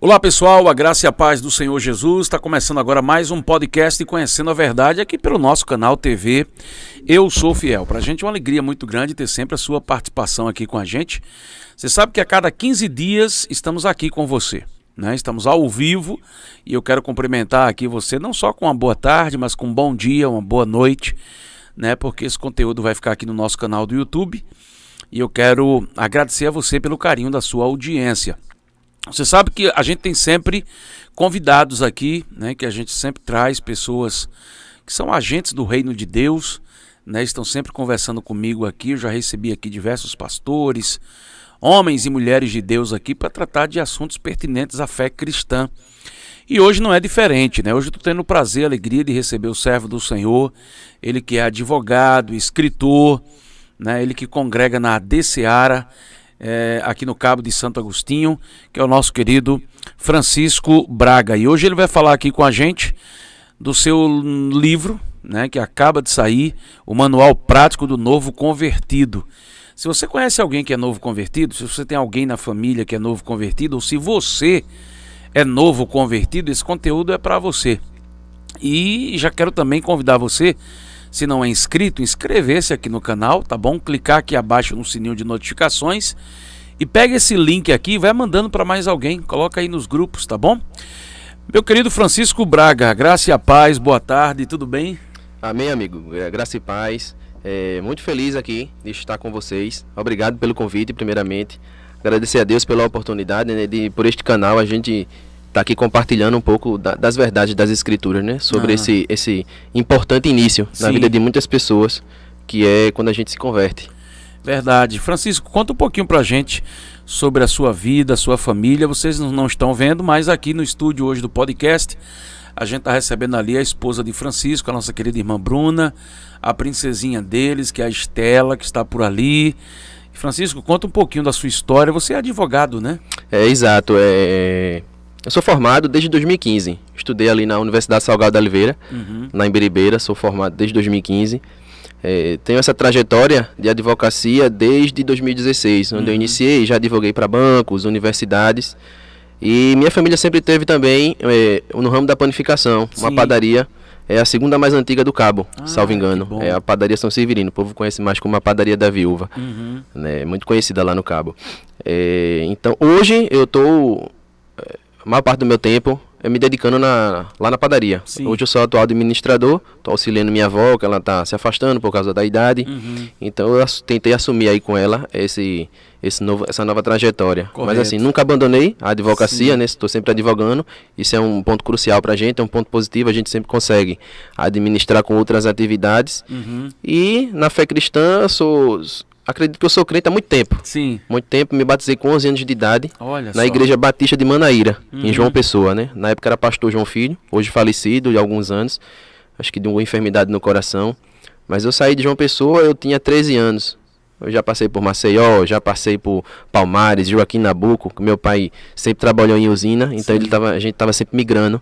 Olá pessoal, a graça e a paz do Senhor Jesus. Está começando agora mais um podcast Conhecendo a Verdade aqui pelo nosso canal TV Eu Sou Fiel. Para a gente é uma alegria muito grande ter sempre a sua participação aqui com a gente. Você sabe que a cada 15 dias estamos aqui com você, né? Estamos ao vivo e eu quero cumprimentar aqui você não só com uma boa tarde, mas com um bom dia, uma boa noite, né? Porque esse conteúdo vai ficar aqui no nosso canal do YouTube e eu quero agradecer a você pelo carinho da sua audiência. Você sabe que a gente tem sempre convidados aqui, né, que a gente sempre traz pessoas que são agentes do reino de Deus, né, estão sempre conversando comigo aqui. Eu já recebi aqui diversos pastores, homens e mulheres de Deus aqui para tratar de assuntos pertinentes à fé cristã. E hoje não é diferente, né? Hoje eu estou tendo o prazer e a alegria de receber o servo do Senhor, ele que é advogado, escritor, né, ele que congrega na AD Seara, aqui no Cabo de Santo Agostinho, que é o nosso querido Francisco Braga. E hoje ele vai falar aqui com a gente do seu livro, né, que acaba de sair, o Manual Prático do Novo Convertido. Se você conhece alguém que é novo convertido, se você tem alguém na família que é novo convertido, ou se você é novo convertido, esse conteúdo é para você. E já quero também convidar você, se não é inscrito, inscrever-se aqui no canal, tá bom? Clicar aqui abaixo no sininho de notificações e pega esse link aqui e vai mandando para mais alguém, coloca aí nos grupos, tá bom? Meu querido Francisco Braga, graça e a paz, boa tarde, tudo bem? Amém, amigo, graça e paz, muito feliz aqui de estar com vocês, obrigado pelo convite primeiramente, agradecer a Deus pela oportunidade, né, por este canal a gente tá aqui compartilhando um pouco das verdades das escrituras, né? Sobre esse importante início na vida de muitas pessoas, que é quando a gente se converte. Verdade. Francisco, conta um pouquinho pra gente sobre a sua vida, a sua família. Vocês não estão vendo, mas aqui no estúdio hoje do podcast, a gente tá recebendo ali a esposa de Francisco, a nossa querida irmã Bruna, a princesinha deles, que é a Estela, que está por ali. Francisco, conta um pouquinho da sua história. Você é advogado, né? Exato. Eu sou formado desde 2015, estudei ali na Universidade Salgado da Oliveira, na Imbiribeira, sou formado desde 2015. Tenho essa trajetória de advocacia desde 2016, onde eu iniciei, já advoguei para bancos, universidades. E minha família sempre teve também no ramo da panificação, uma padaria, é a segunda mais antiga do Cabo, salvo engano. É a padaria São Severino, o povo conhece mais como a padaria da Viúva, né, muito conhecida lá no Cabo. Então hoje eu estou... a maior parte do meu tempo é me dedicando lá na padaria. Sim. Hoje eu sou atual administrador, estou auxiliando minha avó, que ela está se afastando por causa da idade. Então eu tentei assumir aí com ela essa nova trajetória. Correto. Mas assim, nunca abandonei a advocacia, né? Estou sempre advogando. Isso é um ponto crucial para a gente, é um ponto positivo. A gente sempre consegue administrar com outras atividades. E na fé cristã, acredito que eu sou crente há muito tempo. Sim. Muito tempo, me batizei com 11 anos de idade. Olha na Igreja Batista de Manaíra, em João Pessoa, né? Na época era pastor João Filho, hoje falecido de alguns anos, acho que de uma enfermidade no coração. Mas eu saí de João Pessoa, eu tinha 13 anos. Eu já passei por Maceió, já passei por Palmares, Joaquim Nabuco, que meu pai sempre trabalhou em usina, então a gente estava sempre migrando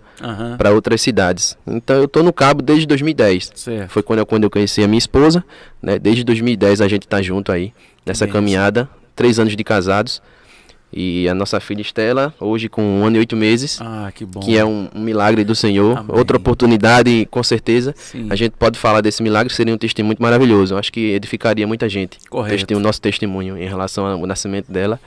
para outras cidades. Então eu estou no Cabo desde 2010. Certo. Foi quando eu conheci a minha esposa, né? Desde 2010 a gente está junto aí, nessa caminhada, 3 anos de casados. E a nossa filha Estela, hoje com 1 ano e 8 meses, que bom. Que é um milagre do Senhor. Amém. Outra oportunidade, com certeza. Sim. A gente pode falar desse milagre, seria um testemunho muito maravilhoso. Eu acho que edificaria muita gente. Correto. O nosso testemunho em relação ao nascimento dela.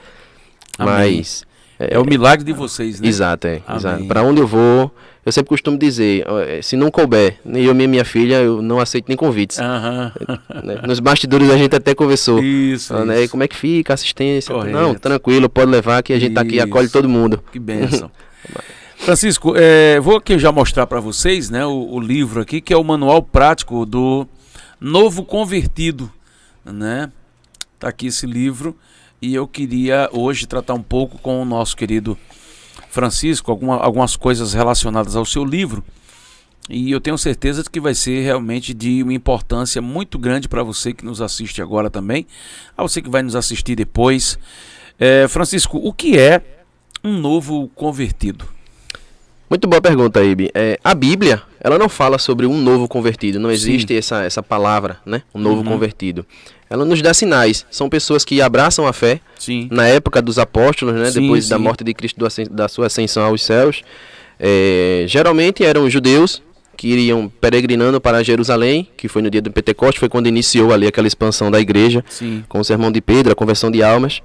Amém. Mas é o milagre de vocês, né? Exato, exato. Para onde eu vou, eu sempre costumo dizer, se não couber, nem eu nem minha filha, eu não aceito nem convites. Né? Nos bastidores a gente até conversou. Isso. Como é que fica a assistência? Correto. Não, tranquilo, pode levar que a gente tá aqui e acolhe todo mundo. Que bênção. Francisco, vou aqui já mostrar para vocês, né, o livro aqui, que é o Manual Prático do Novo Convertido, né? Tá aqui esse livro. E eu queria hoje tratar um pouco com o nosso querido Francisco, algumas coisas relacionadas ao seu livro. E eu tenho certeza de que vai ser realmente de uma importância muito grande para você que nos assiste agora também, a você que vai nos assistir depois. Francisco, o que é um novo convertido? Muito boa pergunta, Ibe. A Bíblia, ela não fala sobre um novo convertido. Não existe essa palavra, né? Um novo convertido. Ela nos dá sinais. São pessoas que abraçam a fé. Sim. Na época dos apóstolos, né? Sim, Depois da morte de Cristo, da sua ascensão aos céus. Geralmente eram judeus que iriam peregrinando para Jerusalém, que foi no dia do Pentecostes, foi quando iniciou ali aquela expansão da igreja, Sim. com o sermão de Pedro, a conversão de almas.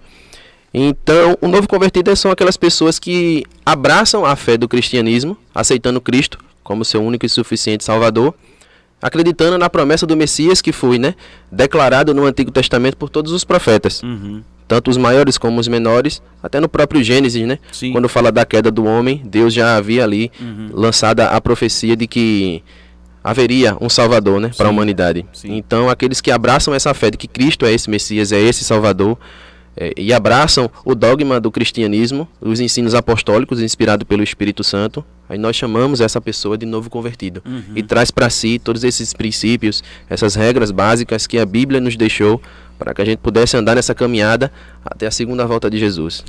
Então, o novo convertido são aquelas pessoas que abraçam a fé do cristianismo, aceitando Cristo como seu único e suficiente Salvador, acreditando na promessa do Messias que foi, né, declarado no Antigo Testamento por todos os profetas, tanto os maiores como os menores, até no próprio Gênesis, né, Sim. quando fala da queda do homem, Deus já havia ali lançada a profecia de que haveria um Salvador, né, para a humanidade. Sim. Então, aqueles que abraçam essa fé de que Cristo é esse Messias, é esse Salvador, e abraçam o dogma do cristianismo, os ensinos apostólicos inspirados pelo Espírito Santo, aí nós chamamos essa pessoa de novo convertido. E traz para si todos esses princípios, essas regras básicas que a Bíblia nos deixou para que a gente pudesse andar nessa caminhada até a segunda volta de Jesus.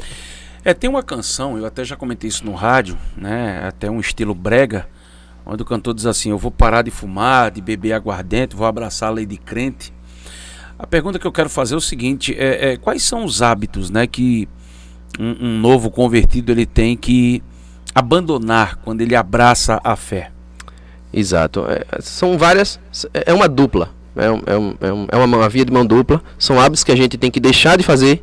Tem uma canção, eu até já comentei isso no rádio, né? Até um estilo brega, onde o cantor diz assim: eu vou parar de fumar, de beber aguardente, vou abraçar a lei de crente. A pergunta que eu quero fazer é o seguinte: quais são os hábitos, né, que um novo convertido ele tem que abandonar quando ele abraça a fé? Exato. São várias. É uma dupla. É uma via de mão dupla. São hábitos que a gente tem que deixar de fazer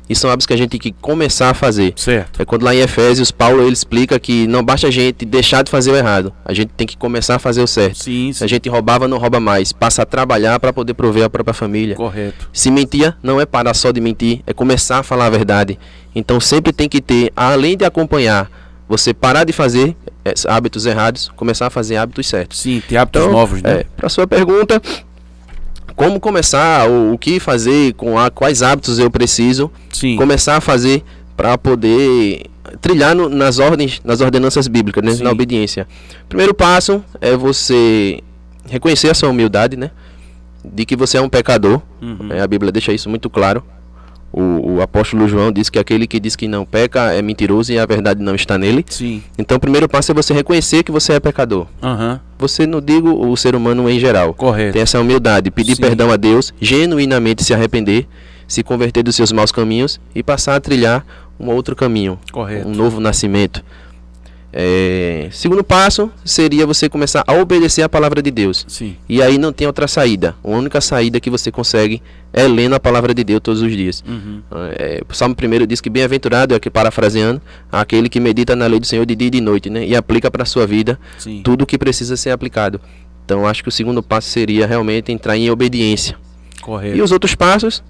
e são hábitos que a gente tem que começar a fazer. Certo. É quando lá em Efésios, Paulo ele explica que não basta a gente deixar de fazer o errado, a gente tem que começar a fazer o certo. Sim, Se a gente roubava, não rouba mais. Passa a trabalhar para poder prover a própria família. Correto. Se mentia, não é parar só de mentir, é começar a falar a verdade. Então sempre tem que ter, além de acompanhar, você parar de fazer hábitos errados, começar a fazer hábitos certos. Sim, tem hábitos novos, né? Para sua pergunta, como começar, o que fazer, quais hábitos eu preciso começar a fazer para poder trilhar nas ordenanças bíblicas, né, na obediência. Primeiro passo é você reconhecer a sua humildade, né, de que você é um pecador. A Bíblia deixa isso muito claro. O apóstolo João diz que aquele que diz que não peca é mentiroso e a verdade não está nele. Sim. Então o primeiro passo é você reconhecer que você é pecador. Você, não digo o ser humano em geral. Correto. Tem essa humildade, pedir perdão a Deus, genuinamente se arrepender, se converter dos seus maus caminhos e passar a trilhar um outro caminho. Correto. Um novo nascimento. Segundo passo seria você começar a obedecer a palavra de Deus. Sim. E aí não tem outra saída. A única saída que você consegue é lendo a palavra de Deus todos os dias. O Salmo 1 diz que bem-aventurado, aqui parafraseando, aquele que medita na lei do Senhor de dia e de noite, né? E aplica para a sua vida tudo o que precisa ser aplicado. Então acho que o segundo passo seria realmente entrar em obediência. Correto. E os outros passos,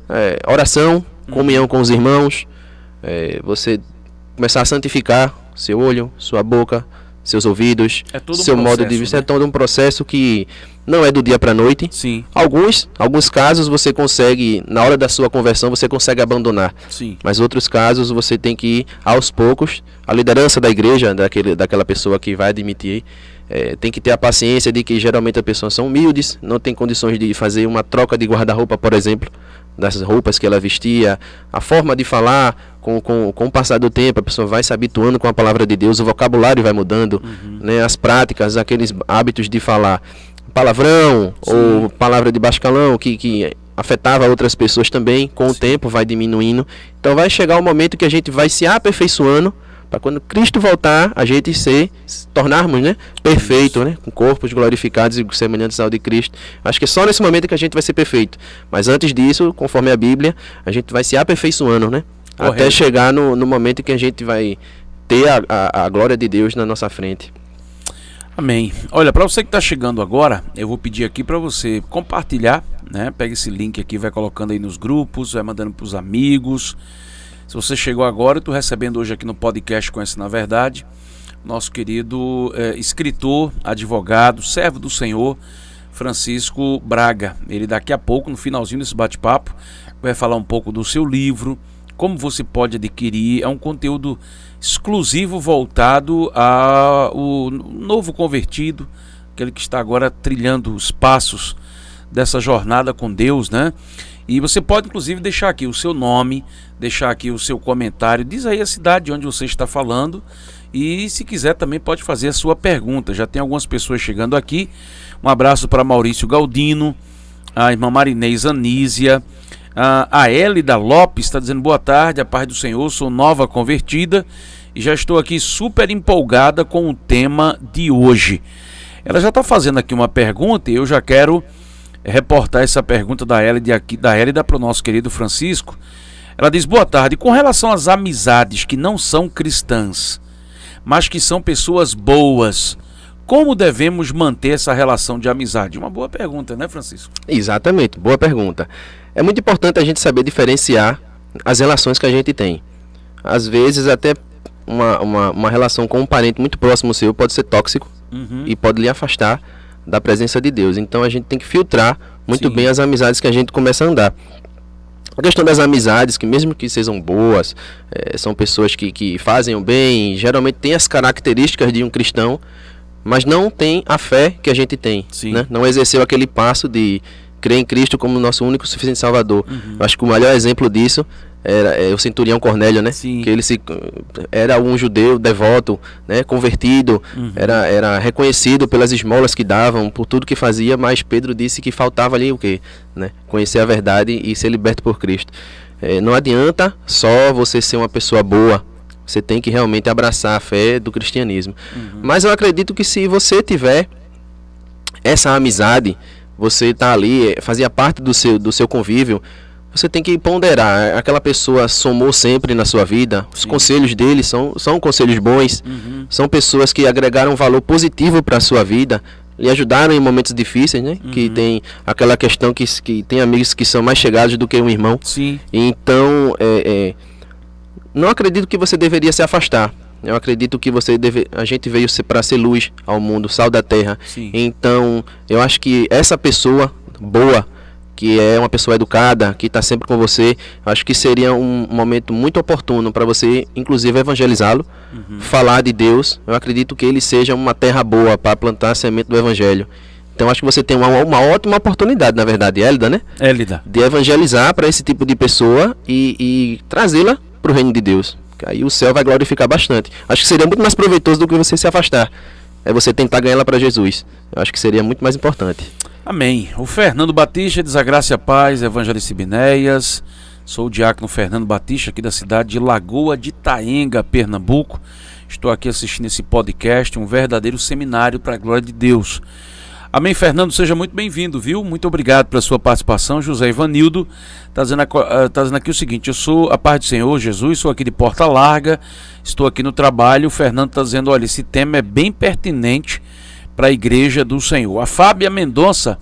oração, comunhão com os irmãos, você começar a santificar seu olho, sua boca, seus ouvidos, seu modo de vista. É todo um processo que não é do dia para a noite. Sim. Alguns casos você consegue, na hora da sua conversão, você consegue abandonar. Sim. Mas outros casos você tem que ir aos poucos. A liderança da igreja, daquela pessoa que vai admitir, tem que ter a paciência de que geralmente as pessoas são humildes, não tem condições de fazer uma troca de guarda-roupa, por exemplo, das roupas que ela vestia, a forma de falar. Com o passar do tempo, a pessoa vai se habituando com a palavra de Deus, o vocabulário vai mudando, né, as práticas, aqueles hábitos de falar palavrão ou palavra de baixo calão que afetava outras pessoas também, com o tempo vai diminuindo. Então vai chegar um momento que a gente vai se aperfeiçoando para quando Cristo voltar, a gente se tornarmos, né, perfeito, né, com corpos glorificados e semelhantes ao de Cristo. Acho que é só nesse momento que a gente vai ser perfeito. Mas antes disso, conforme a Bíblia, a gente vai se aperfeiçoando, né? Correto. Até chegar no momento que a gente vai ter a glória de Deus na nossa frente. Amém. Olha, para você que está chegando agora, eu vou pedir aqui para você compartilhar, né? Pega esse link aqui, vai colocando aí nos grupos, vai mandando para os amigos. Se você chegou agora, eu estou recebendo hoje aqui no podcast Conhecendo a Verdade, nosso querido escritor, advogado, servo do Senhor, Francisco Braga. Ele daqui a pouco, no finalzinho desse bate-papo, vai falar um pouco do seu livro, como você pode adquirir. É um conteúdo exclusivo voltado ao novo convertido, aquele que está agora trilhando os passos dessa jornada com Deus, né? E você pode, inclusive, deixar aqui o seu nome, deixar aqui o seu comentário, diz aí a cidade onde você está falando e, se quiser, também pode fazer a sua pergunta. Já tem algumas pessoas chegando aqui. Um abraço para Maurício Galdino, a irmã Marinês Anísia, a Hélida Lopes está dizendo boa tarde, a paz do Senhor, sou nova convertida e já estou aqui super empolgada com o tema de hoje. Ela já está fazendo aqui uma pergunta e eu já quero reportar essa pergunta da Hélida para o nosso querido Francisco. Ela diz, boa tarde, com relação às amizades que não são cristãs, mas que são pessoas boas, como devemos manter essa relação de amizade? Uma boa pergunta, né, Francisco? Exatamente, boa pergunta. É muito importante a gente saber diferenciar as relações que a gente tem. Às vezes até uma relação com um parente muito próximo seu pode ser tóxico e pode lhe afastar da presença de Deus. Então a gente tem que filtrar muito bem as amizades que a gente começa a andar. A questão das amizades, que mesmo que sejam boas, são pessoas que fazem o bem, geralmente têm as características de um cristão, mas não tem a fé que a gente tem, né? Não exerceu aquele passo de crer em Cristo como nosso único e suficiente Salvador. Eu acho que o melhor exemplo disso era o centurião Cornélio, né? Que ele era um judeu devoto, né? Convertido, era reconhecido pelas esmolas que davam, por tudo que fazia, mas Pedro disse que faltava ali o quê? Né? Conhecer a verdade e ser liberto por Cristo. Não adianta só você ser uma pessoa boa, você tem que realmente abraçar a fé do cristianismo. Mas eu acredito que se você tiver essa amizade, você está ali, fazia parte do seu convívio, você tem que ponderar. Aquela pessoa somou sempre na sua vida, os conselhos dele são conselhos bons, são pessoas que agregaram valor positivo para a sua vida, lhe ajudaram em momentos difíceis, né? Que tem aquela questão que tem amigos que são mais chegados do que um irmão. Então, não acredito que você deveria se afastar. Eu acredito que a gente veio para ser luz ao mundo, sal da terra. Então, eu acho que essa pessoa boa, que é uma pessoa educada, que está sempre com você, acho que seria um momento muito oportuno para você, inclusive, evangelizá-lo, falar de Deus. Eu acredito que ele seja uma terra boa para plantar a semente do evangelho. Então, acho que você tem uma ótima oportunidade, na verdade, Hélida, né? De evangelizar para esse tipo de pessoa e trazê-la para o reino de Deus. Aí o céu vai glorificar bastante. Acho que seria muito mais proveitoso do que você se afastar. É você tentar ganhar ela para Jesus. Eu acho que seria muito mais importante. Amém. O Fernando Batista diz a graça e a paz, Evangelista Binéias. Sou o diácono Fernando Batista, aqui da cidade de Lagoa de Itaenga, Pernambuco. Estou aqui assistindo esse podcast, um verdadeiro seminário para a glória de Deus. Amém, Fernando, seja muito bem-vindo, viu? Muito obrigado pela sua participação. José Ivanildo está dizendo aqui o seguinte, eu sou a paz do Senhor Jesus, sou aqui de Porta Larga, estou aqui no trabalho. O Fernando está dizendo, olha, esse tema é bem pertinente para a igreja do Senhor. A Fábia Mendonça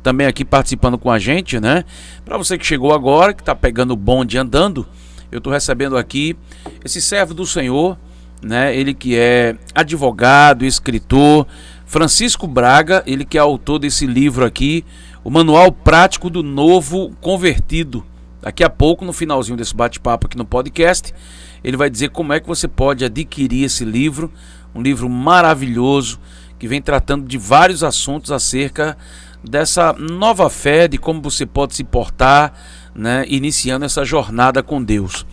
também aqui participando com a gente, né? Para você que chegou agora, que está pegando o bonde andando, eu estou recebendo aqui esse servo do Senhor, né? Ele que é advogado, escritor, Francisco Braga, ele que é autor desse livro aqui, o Manual Prático do Novo Convertido. Daqui a pouco, no finalzinho desse bate-papo aqui no podcast, ele vai dizer como é que você pode adquirir esse livro, um livro maravilhoso, que vem tratando de vários assuntos acerca dessa nova fé, de como você pode se portar, né, iniciando essa jornada com Deus.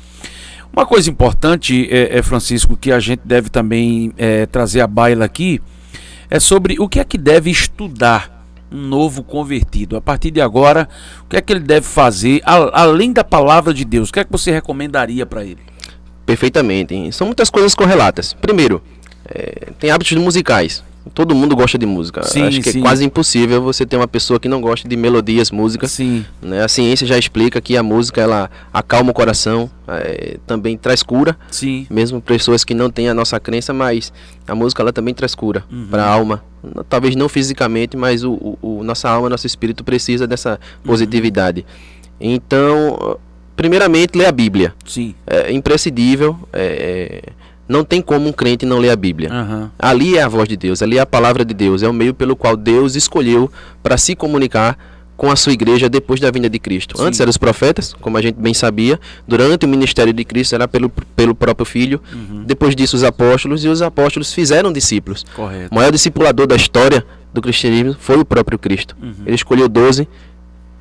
Uma coisa importante, Francisco, que a gente deve também trazer à baila aqui, é sobre o que é que deve estudar um novo convertido. A partir de agora, o que é que ele deve fazer, além da palavra de Deus? O que é que você recomendaria para ele? Perfeitamente. São muitas coisas correlatas. Primeiro, tem hábitos musicais. Todo mundo gosta de música. Acho que é quase impossível você ter uma pessoa que não gosta de melodias, música. Né? A ciência já explica que a música ela acalma o coração, também traz cura. Mesmo pessoas que não têm a nossa crença, mas a música ela também traz cura para a alma. Talvez não fisicamente, mas nossa alma, nosso espírito precisa dessa positividade. Então, primeiramente, ler a Bíblia. É imprescindível. Não tem como um crente não ler a Bíblia. Ali é a voz de Deus, ali é a palavra de Deus, é o meio pelo qual Deus escolheu para se comunicar com a sua igreja depois da vinda de Cristo. Antes eram os profetas, como a gente bem sabia, durante o ministério de Cristo era pelo próprio Filho, depois disso os apóstolos, e os apóstolos fizeram discípulos. O maior discipulador da história do cristianismo foi o próprio Cristo. Ele escolheu 12,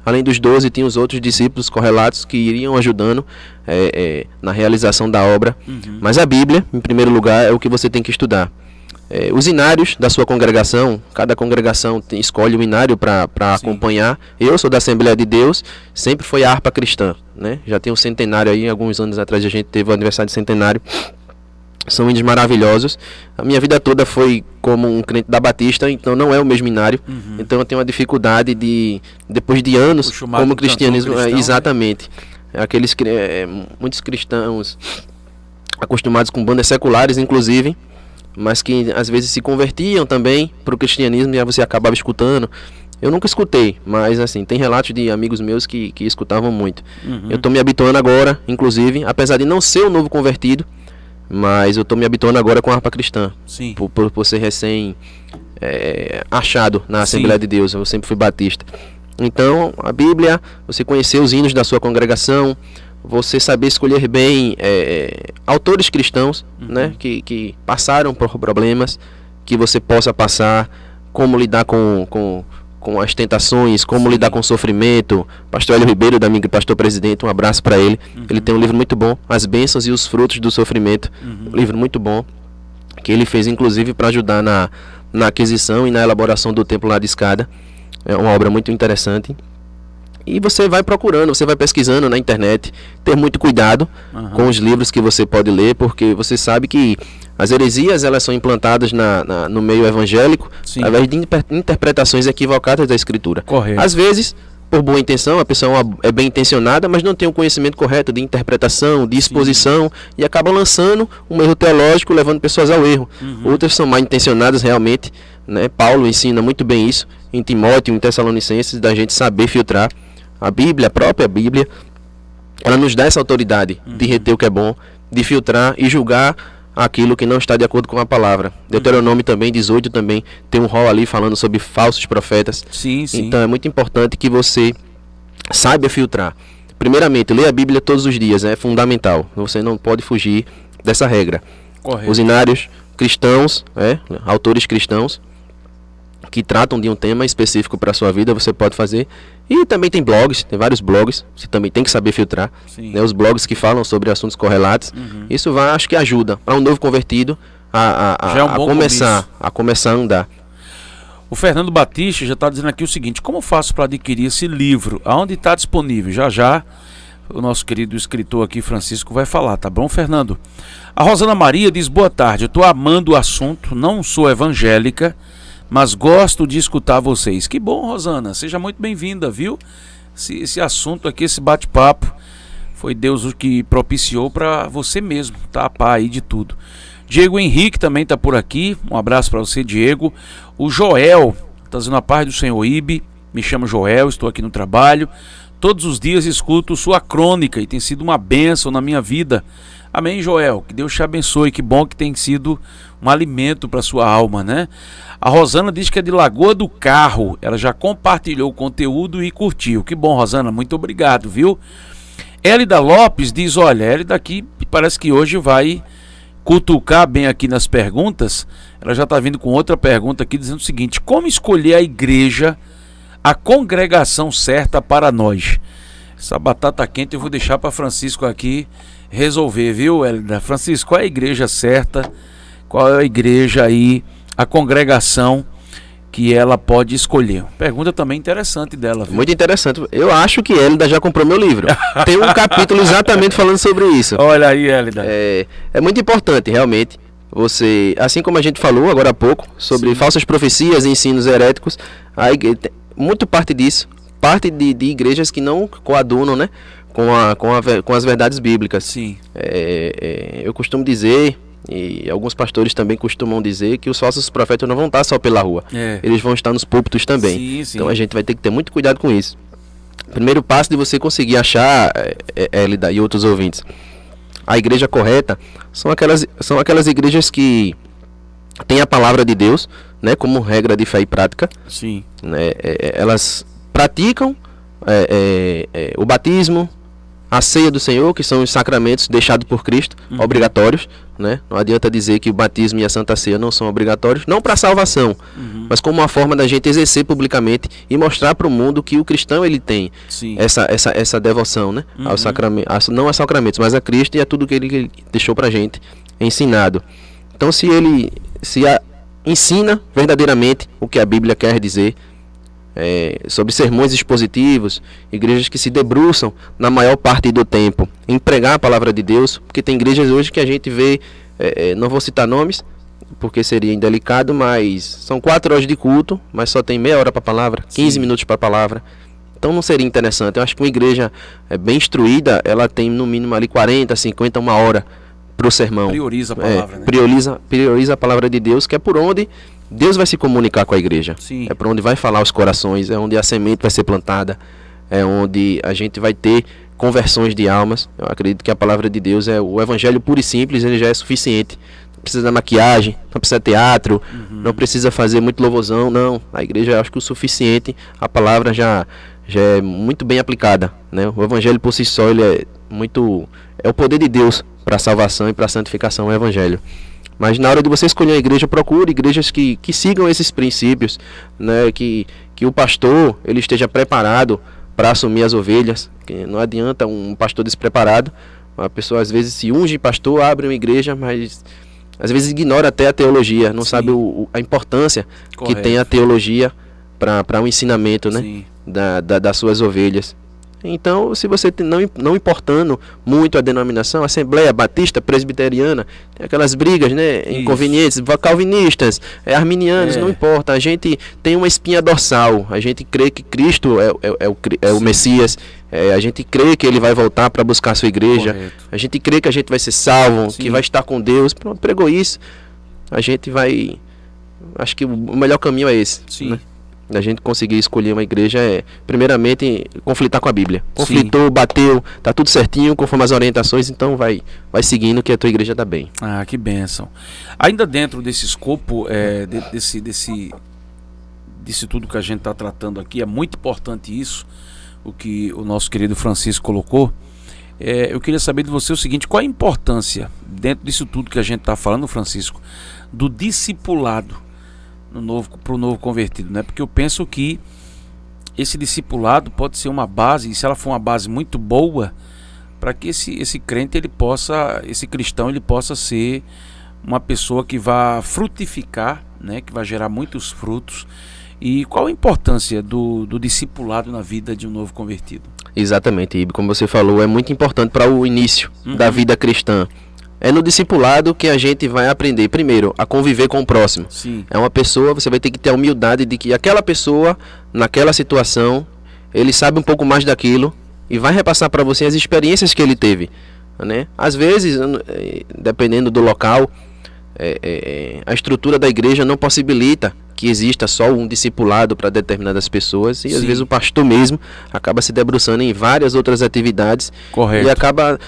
Além dos 12, tinha os outros discípulos correlatos que iriam ajudando na realização da obra. Mas a Bíblia, em primeiro lugar, é o que você tem que estudar. Os inários da sua congregação, cada congregação escolhe um inário para acompanhar. Eu sou da Assembleia de Deus, sempre foi a harpa cristã, né? Já tem um centenário aí, alguns anos atrás a gente teve o aniversário de centenário. São hinos maravilhosos. A minha vida toda foi como um crente da Batista, então não é o mesmo inário. Então eu tenho uma dificuldade de, depois de anos, como cristianismo, cristão, exatamente. Muitos cristãos acostumados com bandas seculares, inclusive, mas que às vezes se convertiam também para o cristianismo e aí você acabava escutando. Eu nunca escutei, mas assim, tem relatos de amigos meus que escutavam muito. Eu estou me habituando agora, inclusive, apesar de não ser um novo convertido, mas eu estou me habituando agora com a harpa cristã. Sim. Por ser recém achado na Assembleia de Deus. Eu sempre fui batista. Então, a Bíblia, você conhecer os hinos da sua congregação, você saber escolher bem autores cristãos, né, que passaram por problemas, que você possa passar, como lidar com as tentações, como lidar com o sofrimento. Pastor Hélio Ribeiro, da minha Pastor Presidente, um abraço para ele. Ele tem um livro muito bom, As Bênçãos e os Frutos do Sofrimento. Um livro muito bom, que ele fez inclusive para ajudar na aquisição e na elaboração do templo lá de Escada. É uma obra muito interessante. E você vai procurando, você vai pesquisando na internet, ter muito cuidado com os livros que você pode ler, porque você sabe que as heresias elas são implantadas no meio evangélico através de interpretações equivocadas da Escritura. Correto. Às vezes, por boa intenção, a pessoa é bem intencionada, mas não tem o conhecimento correto de interpretação, de exposição, e acaba lançando um erro teológico, levando pessoas ao erro. Outras são mal intencionadas realmente, né? Paulo ensina muito bem isso em Timóteo, em Tessalonicenses, da gente saber filtrar. A Bíblia, a própria Bíblia, ela nos dá essa autoridade de reter o que é bom, de filtrar e julgar aquilo que não está de acordo com a palavra. Deuteronômio também, 18 também, tem um rol ali falando sobre falsos profetas. Sim. Então é muito importante que você saiba filtrar. Primeiramente, ler a Bíblia todos os dias, é fundamental. Você não pode fugir dessa regra. Correto. Os inários cristãos, autores cristãos, que tratam de um tema específico para a sua vida, você pode fazer. E também tem blogs, tem vários blogs, você também tem que saber filtrar, né, os blogs que falam sobre assuntos correlatos. Isso acho que ajuda para um novo convertido a começar a andar. O Fernando Batista já está dizendo aqui o seguinte: como faço para adquirir esse livro? Aonde está disponível? Já o nosso querido escritor aqui, Francisco, vai falar, tá bom, Fernando? A Rosana Maria diz: boa tarde, eu estou amando o assunto, não sou evangélica, mas gosto de escutar vocês. Que bom, Rosana, seja muito bem-vinda, viu? Esse assunto aqui, esse bate-papo, foi Deus o que propiciou para você mesmo, tá a par aí de tudo. Diego Henrique também tá por aqui, um abraço para você, Diego. O Joel, tá dizendo: a paz do Senhor Ibe, me chamo Joel, estou aqui no trabalho. Todos os dias escuto sua crônica e tem sido uma bênção na minha vida. Amém, Joel, que Deus te abençoe, que bom que tem sido um alimento para sua alma, né? A Rosana diz que é de Lagoa do Carro, ela já compartilhou o conteúdo e curtiu. Que bom, Rosana, muito obrigado, viu? Hélida Lopes diz: olha, Hélida aqui parece que hoje vai cutucar bem aqui nas perguntas. Ela já está vindo com outra pergunta aqui dizendo o seguinte: como escolher a igreja, a congregação certa para nós? Essa batata quente eu vou deixar para Francisco aqui resolver, viu, Hélida? Francisco, qual é a igreja certa? Qual é a igreja aí, a congregação que ela pode escolher? Pergunta também interessante dela, viu? Muito interessante. Eu acho que Hélida já comprou meu livro. Tem um capítulo exatamente falando sobre isso. Olha aí, Hélida. É muito importante, realmente. Você, assim como a gente falou agora há pouco, sobre falsas profecias e ensinos heréticos, muito parte disso, parte de igrejas que não coadunam, né, com as verdades bíblicas. Sim. Eu costumo dizer, e alguns pastores também costumam dizer, que os falsos profetas não vão estar só pela rua, eles vão estar nos púlpitos também. Sim. Então a gente vai ter que ter muito cuidado com isso. Primeiro passo de você conseguir achar, Hélida e outros ouvintes, a igreja correta são aquelas igrejas que têm a palavra de Deus, né, como regra de fé e prática. Sim. Elas praticam o batismo, a ceia do Senhor, que são os sacramentos deixados por Cristo, obrigatórios, né? Não adianta dizer que o batismo e a Santa Ceia não são obrigatórios, não para salvação, mas como uma forma da gente exercer publicamente e mostrar para o mundo que o cristão ele tem essa devoção, né? Ao sacramento, não a sacramentos, mas a Cristo e a tudo que ele deixou para a gente ensinado. Então, se ele ensina verdadeiramente o que a Bíblia quer dizer, sobre sermões expositivos, igrejas que se debruçam na maior parte do tempo em pregar a palavra de Deus, porque tem igrejas hoje que a gente vê, não vou citar nomes, porque seria indelicado, mas são 4 horas de culto, mas só tem meia hora para a palavra, 15 minutos para a palavra. Então não seria interessante. Eu acho que uma igreja bem instruída, ela tem no mínimo ali 40, 50, uma hora para o sermão. Prioriza a palavra, né? Prioriza a palavra de Deus, que é por onde Deus vai se comunicar com a igreja. Sim. É por onde vai falar os corações, é onde a semente vai ser plantada, é onde a gente vai ter conversões de almas. Eu acredito que a palavra de Deus o evangelho puro e simples, ele já é suficiente. Não precisa da maquiagem, não precisa de teatro, não precisa fazer muito louvorzão, não. A igreja, eu acho que o suficiente, a palavra já é muito bem aplicada, né? O evangelho por si só, ele é o poder de Deus para a salvação e para a santificação, o evangelho. Mas na hora de você escolher a igreja, procure igrejas que sigam esses princípios, né? Que o pastor ele esteja preparado para assumir as ovelhas. Que não adianta um pastor despreparado. A pessoa às vezes se unge pastor, abre uma igreja, mas às vezes ignora até a teologia, não sabe a importância que tem a teologia para o ensinamento, né? Das suas ovelhas. Então, se você não importando muito a denominação, Assembleia Batista Presbiteriana, tem aquelas brigas, né, inconvenientes, calvinistas, arminianos, não importa. A gente tem uma espinha dorsal, a gente crê que Cristo é o Messias, a gente crê que ele vai voltar para buscar a sua igreja, a gente crê que a gente vai ser salvo, que vai estar com Deus. Pronto, pregou isso, a gente vai... Acho que o melhor caminho é esse, né? A gente conseguir escolher uma igreja primeiramente, conflitar com a Bíblia. Conflitou, bateu, tá tudo certinho, conforme as orientações, então vai seguindo que a tua igreja tá bem. Ah, que bênção. Ainda dentro desse escopo, disso tudo que a gente está tratando aqui, é muito importante isso, o que o nosso querido Francisco colocou. Eu queria saber de você o seguinte: qual a importância, dentro disso tudo que a gente está falando, Francisco, do discipulado para o novo convertido, né? Porque eu penso que esse discipulado pode ser uma base, e se ela for uma base muito boa, para que esse crente, esse cristão, ele possa ser uma pessoa que vá frutificar, né? Que vai gerar muitos frutos. E qual a importância do discipulado na vida de um novo convertido? Exatamente, Ibe, como você falou, é muito importante para o início da vida cristã. É no discipulado que a gente vai aprender, primeiro, a conviver com o próximo. Sim. É uma pessoa, você vai ter que ter a humildade de que aquela pessoa, naquela situação, ele sabe um pouco mais daquilo e vai repassar para você as experiências que ele teve, né? Às vezes, dependendo do local, a estrutura da igreja não possibilita que exista só um discipulado para determinadas pessoas, e às vezes o pastor mesmo acaba se debruçando em várias outras atividades. Correto. E acaba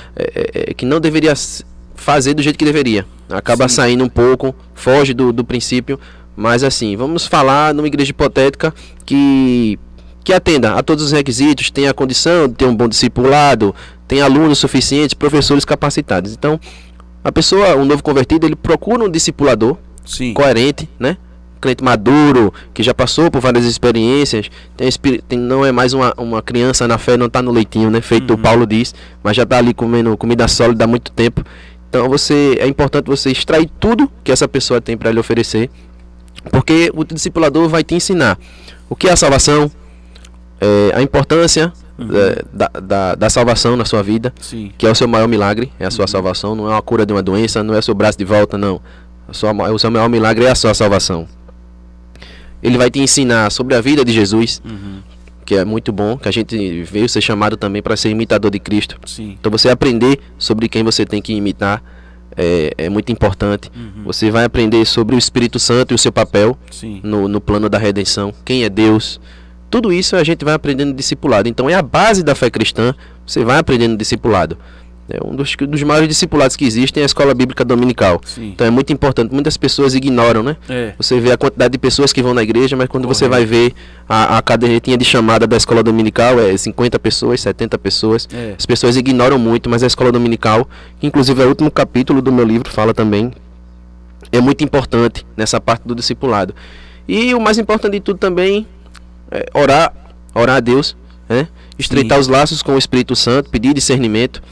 que não deveria fazer do jeito que deveria, acaba saindo um pouco, foge do princípio. Mas assim, vamos falar numa igreja hipotética que atenda a todos os requisitos, tenha a condição de ter um bom discipulado, tem alunos suficientes, professores capacitados. Então, a pessoa, um novo convertido, ele procura um discipulador coerente, né? Crente maduro, que já passou por várias experiências, não é mais uma criança na fé, não está no leitinho, né? Feito o Paulo diz, mas já está ali comendo comida sólida há muito tempo. Então é importante você extrair tudo que essa pessoa tem para lhe oferecer, porque o discipulador vai te ensinar o que é a salvação, a importância da salvação na sua vida, que é o seu maior milagre, é a sua salvação, não é uma cura de uma doença, não é o seu braço de volta, não. O seu maior milagre é a sua salvação. Ele vai te ensinar sobre a vida de Jesus, que é muito bom, que a gente veio ser chamado também para ser imitador de Cristo. Então você aprender sobre quem você tem que imitar é muito importante. Você vai aprender sobre o Espírito Santo e o seu papel no plano da redenção, quem é Deus. Tudo isso a gente vai aprendendo no discipulado. Então é a base da fé cristã, você vai aprendendo no discipulado. É um dos maiores discipulados que existem é a escola bíblica dominical. Sim. Então é muito importante. Muitas pessoas ignoram, né? Você vê a quantidade de pessoas que vão na igreja, mas quando você vai ver a cadernetinha de chamada da escola dominical, é 50 pessoas, 70 pessoas. As pessoas ignoram muito, mas a escola dominical, que inclusive é o último capítulo do meu livro, fala também, é muito importante nessa parte do discipulado. E o mais importante de tudo também é orar a Deus, né? Estreitar os laços com o Espírito Santo, pedir discernimento.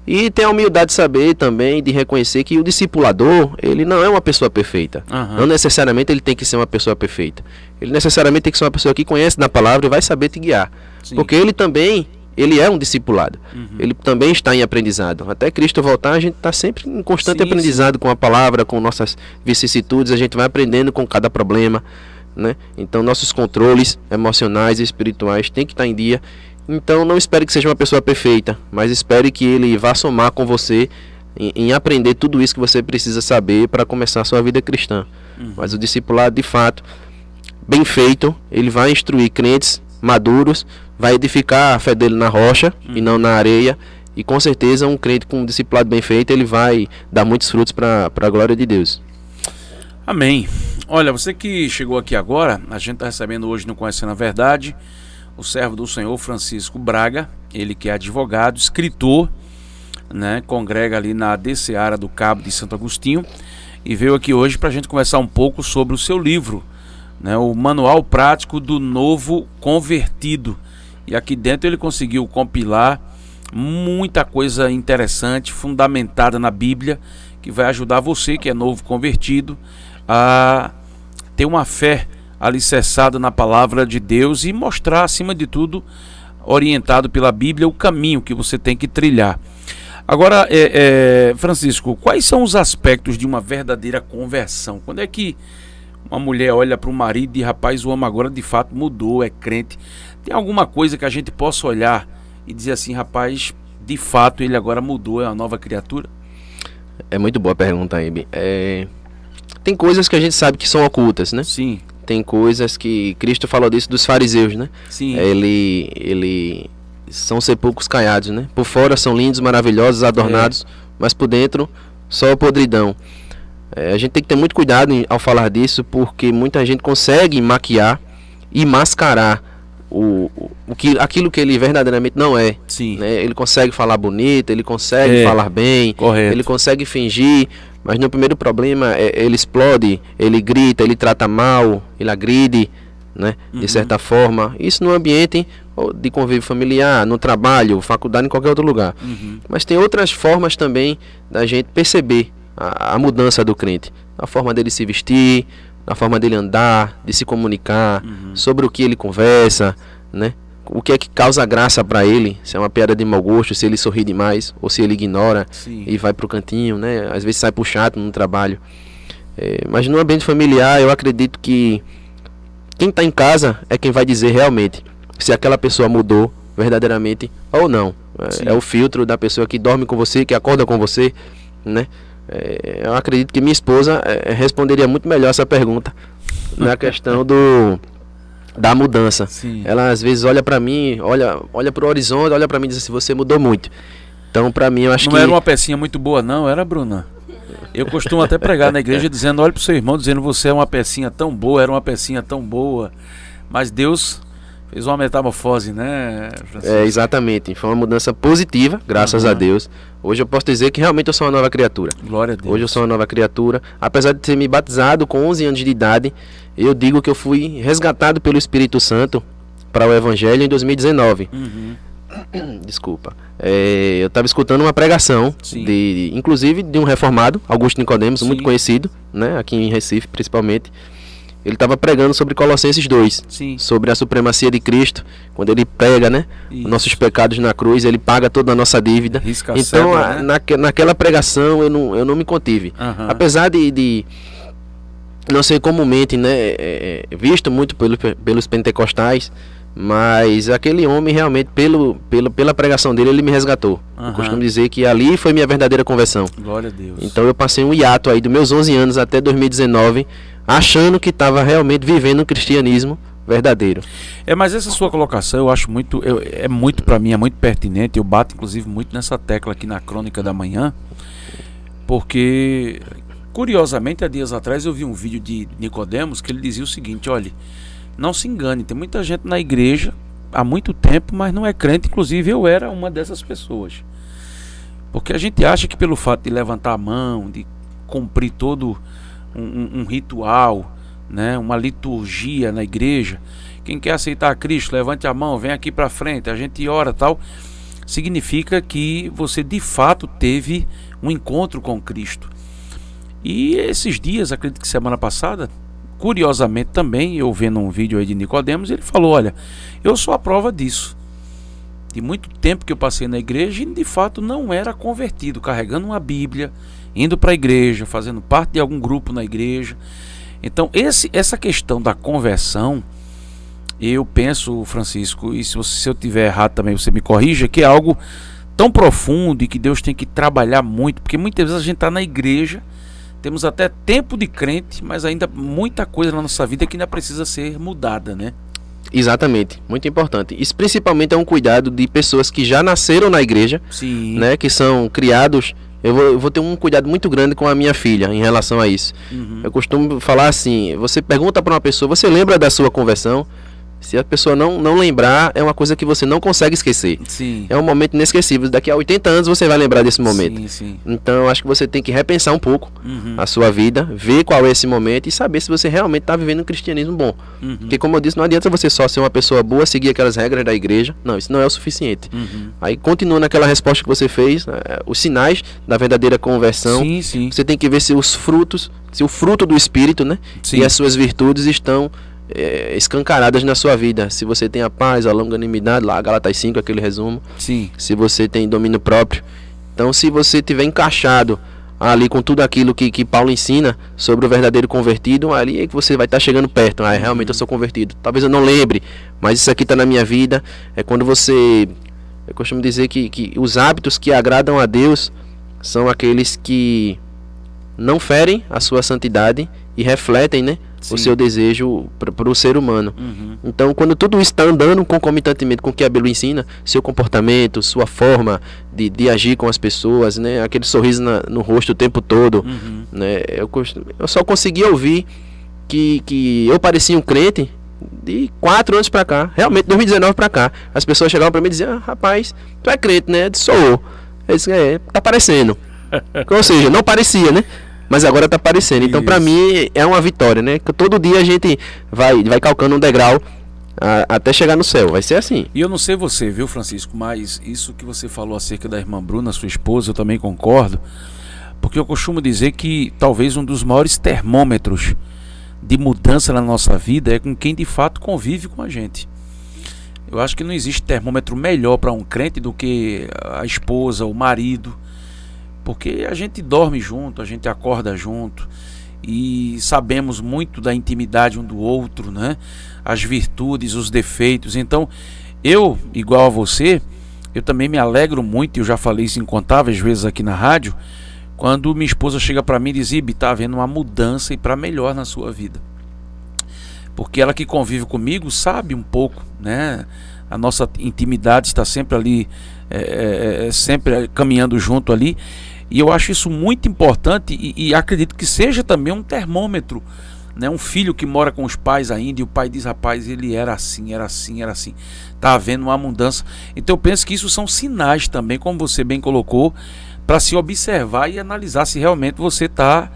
E ter a humildade de saber também, de reconhecer que o discipulador, ele não é uma pessoa perfeita. Não necessariamente ele tem que ser uma pessoa perfeita. Ele necessariamente tem que ser uma pessoa que conhece da palavra e vai saber te guiar. Sim. Porque ele é um discipulado. Ele também está em aprendizado. Até Cristo voltar, a gente está sempre em constante aprendizado com a palavra, com nossas vicissitudes. A gente vai aprendendo com cada problema, né? Então nossos controles emocionais e espirituais têm que estar em dia. Então não espere que seja uma pessoa perfeita, mas espere que ele vá somar com você em aprender tudo isso que você precisa saber para começar a sua vida cristã. Mas o discipulado, de fato, bem feito, ele vai instruir crentes maduros, vai edificar a fé dele na rocha e não na areia. E com certeza um crente com um discipulado bem feito, ele vai dar muitos frutos para a glória de Deus. Amém. Olha, você que chegou aqui agora, a gente está recebendo hoje no Conhecendo a Verdade o servo do Senhor Francisco Braga, ele que é advogado, escritor, né, congrega ali na Seara do Cabo de Santo Agostinho, e veio aqui hoje para a gente conversar um pouco sobre o seu livro, né, o Manual Prático do Novo Convertido. E aqui dentro ele conseguiu compilar muita coisa interessante, fundamentada na Bíblia, que vai ajudar você que é novo convertido a ter uma fé alicerçado na palavra de Deus e mostrar, acima de tudo, orientado pela Bíblia, o caminho que você tem que trilhar. Agora, Francisco, quais são os aspectos de uma verdadeira conversão? Quando é que uma mulher olha para o marido e diz, rapaz, o homem agora de fato mudou, é crente? Tem alguma coisa que a gente possa olhar e dizer assim, rapaz, de fato ele agora mudou, é uma nova criatura? É muito boa a pergunta, Ibe. Tem coisas que a gente sabe que são ocultas, né? Sim. Tem coisas que Cristo falou disso dos fariseus, né? Sim. Ele são sepulcros caiados, né? Por fora são lindos, maravilhosos, adornados, mas por dentro só podridão. A gente tem que ter muito cuidado ao falar disso, porque muita gente consegue maquiar e mascarar aquilo que ele verdadeiramente não é. Sim. Né? Ele consegue falar bonito, ele consegue falar bem, correto. Ele consegue fingir, mas no primeiro problema ele explode, ele grita, ele trata mal, ele agride, né? De certa forma. Isso no ambiente de convívio familiar, no trabalho, faculdade, em qualquer outro lugar. Mas tem outras formas também da gente perceber a mudança do crente. A forma dele se vestir, a forma dele andar, de se comunicar, sobre o que ele conversa, né? O que é que causa graça para ele, se é uma piada de mau gosto, se ele sorri demais, ou se ele ignora. Sim. E vai pro cantinho, né? Às vezes sai pro chato no trabalho. Mas no ambiente familiar, eu acredito que quem está em casa é quem vai dizer realmente se aquela pessoa mudou verdadeiramente ou não. É o filtro da pessoa que dorme com você, que acorda com você, né? Eu acredito que minha esposa responderia muito melhor essa pergunta na questão da mudança. Sim. Ela às vezes olha para mim, olha pro horizonte, olha para mim e diz assim, você mudou muito. Então para mim eu acho que... Não era uma pecinha muito boa não, era, Bruna? Eu costumo até pregar na igreja dizendo, olha pro seu irmão, dizendo, você é uma pecinha tão boa, era uma pecinha tão boa. Mas Deus fez uma metamorfose, né, Francisco? Exatamente, foi uma mudança positiva, graças a Deus. Hoje eu posso dizer que realmente eu sou uma nova criatura. Glória a Deus. Hoje eu sou uma nova criatura. Apesar de ter me batizado com 11 anos de idade, eu digo que eu fui resgatado pelo Espírito Santo para o Evangelho em 2019. Desculpa. Eu estava escutando uma pregação, inclusive de um reformado, Augusto Nicodemos, muito conhecido, né, aqui em Recife principalmente. Ele estava pregando sobre Colossenses 2, sobre a supremacia de Cristo, quando ele prega, né, os nossos pecados na cruz, ele paga toda a nossa dívida. Então, naquela pregação eu não me contive. Apesar de não ser comumente, né, visto muito pelos pentecostais, mas aquele homem realmente, pela pregação dele, ele me resgatou. Eu costumo dizer que ali foi minha verdadeira conversão. Glória a Deus. Então eu passei um hiato aí dos meus 11 anos até 2019, achando que estava realmente vivendo o cristianismo, verdadeiro. Mas essa sua colocação eu acho muito, é muito para mim, é muito pertinente. Eu bato inclusive muito nessa tecla aqui na Crônica da Manhã, porque curiosamente há dias atrás eu vi um vídeo de Nicodemos que ele dizia o seguinte: olha, não se engane, tem muita gente na igreja há muito tempo, mas não é crente. Inclusive eu era uma dessas pessoas, porque a gente acha que pelo fato de levantar a mão, de cumprir todo um ritual, né, uma liturgia na igreja, quem quer aceitar a Cristo, levante a mão, vem aqui para frente, a gente ora, tal, significa que você de fato teve um encontro com Cristo. E esses dias, acredito que semana passada, curiosamente também, eu vendo um vídeo aí de Nicodemos, ele falou: olha, eu sou a prova disso, de muito tempo que eu passei na igreja e de fato não era convertido, carregando uma Bíblia, indo para a igreja, fazendo parte de algum grupo na igreja. Então essa questão da conversão, eu penso, Francisco, e se eu tiver errado também você me corrija, que é algo tão profundo e que Deus tem que trabalhar muito, porque muitas vezes a gente está na igreja, temos até tempo de crente, mas ainda muita coisa na nossa vida que ainda precisa ser mudada, né? Exatamente, muito importante. Isso principalmente é um cuidado de pessoas que já nasceram na igreja, Sim. né, que são criados. Eu vou ter um cuidado muito grande com a minha filha em relação a isso. Eu costumo falar assim: você pergunta para uma pessoa, você lembra da sua conversão? Se a pessoa não lembrar, é uma coisa que você não consegue esquecer. Sim. É um momento inesquecível. Daqui a 80 anos você vai lembrar desse momento. Sim, sim. Então eu acho que você tem que repensar um pouco a sua vida, ver qual é esse momento e saber se você realmente está vivendo um cristianismo bom. Porque, como eu disse, não adianta você só ser uma pessoa boa, seguir aquelas regras da igreja. Não, isso não é o suficiente. Aí continua naquela resposta que você fez, os sinais da verdadeira conversão. Sim, sim. Você tem que ver se o fruto do Espírito, né, Sim. e as suas virtudes estão escancaradas na sua vida. Se você tem a paz, a longanimidade, lá Gálatas 5, aquele resumo. Sim. Se você tem domínio próprio. Então, se você tiver encaixado ali com tudo aquilo que Paulo ensina sobre o verdadeiro convertido, ali é que você vai estar chegando perto. Realmente eu sou convertido. Talvez eu não lembre, mas isso aqui está na minha vida. É quando você... Eu costumo dizer que os hábitos que agradam a Deus são aqueles que não ferem a sua santidade e refletem, né, o seu desejo para o ser humano. Então, quando tudo isso está andando concomitantemente com o que a Bíblia ensina, seu comportamento, sua forma de agir com as pessoas, né, aquele sorriso no rosto o tempo todo, né, eu só consegui ouvir que eu parecia um crente de 4 anos para cá, realmente 2019 para cá. As pessoas chegavam para mim e diziam: rapaz, tu é crente, né? Sou. Eu disse: tá parecendo. Ou seja, não parecia, né? Mas agora tá aparecendo. Então, para mim, é uma vitória, né? Que todo dia a gente vai calcando um degrau até chegar no céu. Vai ser assim. E eu não sei você, viu, Francisco, mas isso que você falou acerca da irmã Bruna, sua esposa, eu também concordo. Porque eu costumo dizer que talvez um dos maiores termômetros de mudança na nossa vida é com quem de fato convive com a gente. Eu acho que não existe termômetro melhor para um crente do que a esposa, o marido. Porque a gente dorme junto, a gente acorda junto e sabemos muito da intimidade um do outro, né? As virtudes, os defeitos. Então, eu, igual a você, eu também me alegro muito, eu já falei isso incontáveis vezes aqui na rádio, quando minha esposa chega para mim e diz: Ibe, tá havendo uma mudança e para melhor na sua vida. Porque ela que convive comigo sabe um pouco, né? A nossa intimidade está sempre ali, sempre caminhando junto ali. E eu acho isso muito importante e acredito que seja também um termômetro, né? Um filho que mora com os pais ainda e o pai diz: rapaz, ele era assim, está havendo uma mudança. Então eu penso que isso são sinais também, como você bem colocou, para se observar e analisar se realmente você está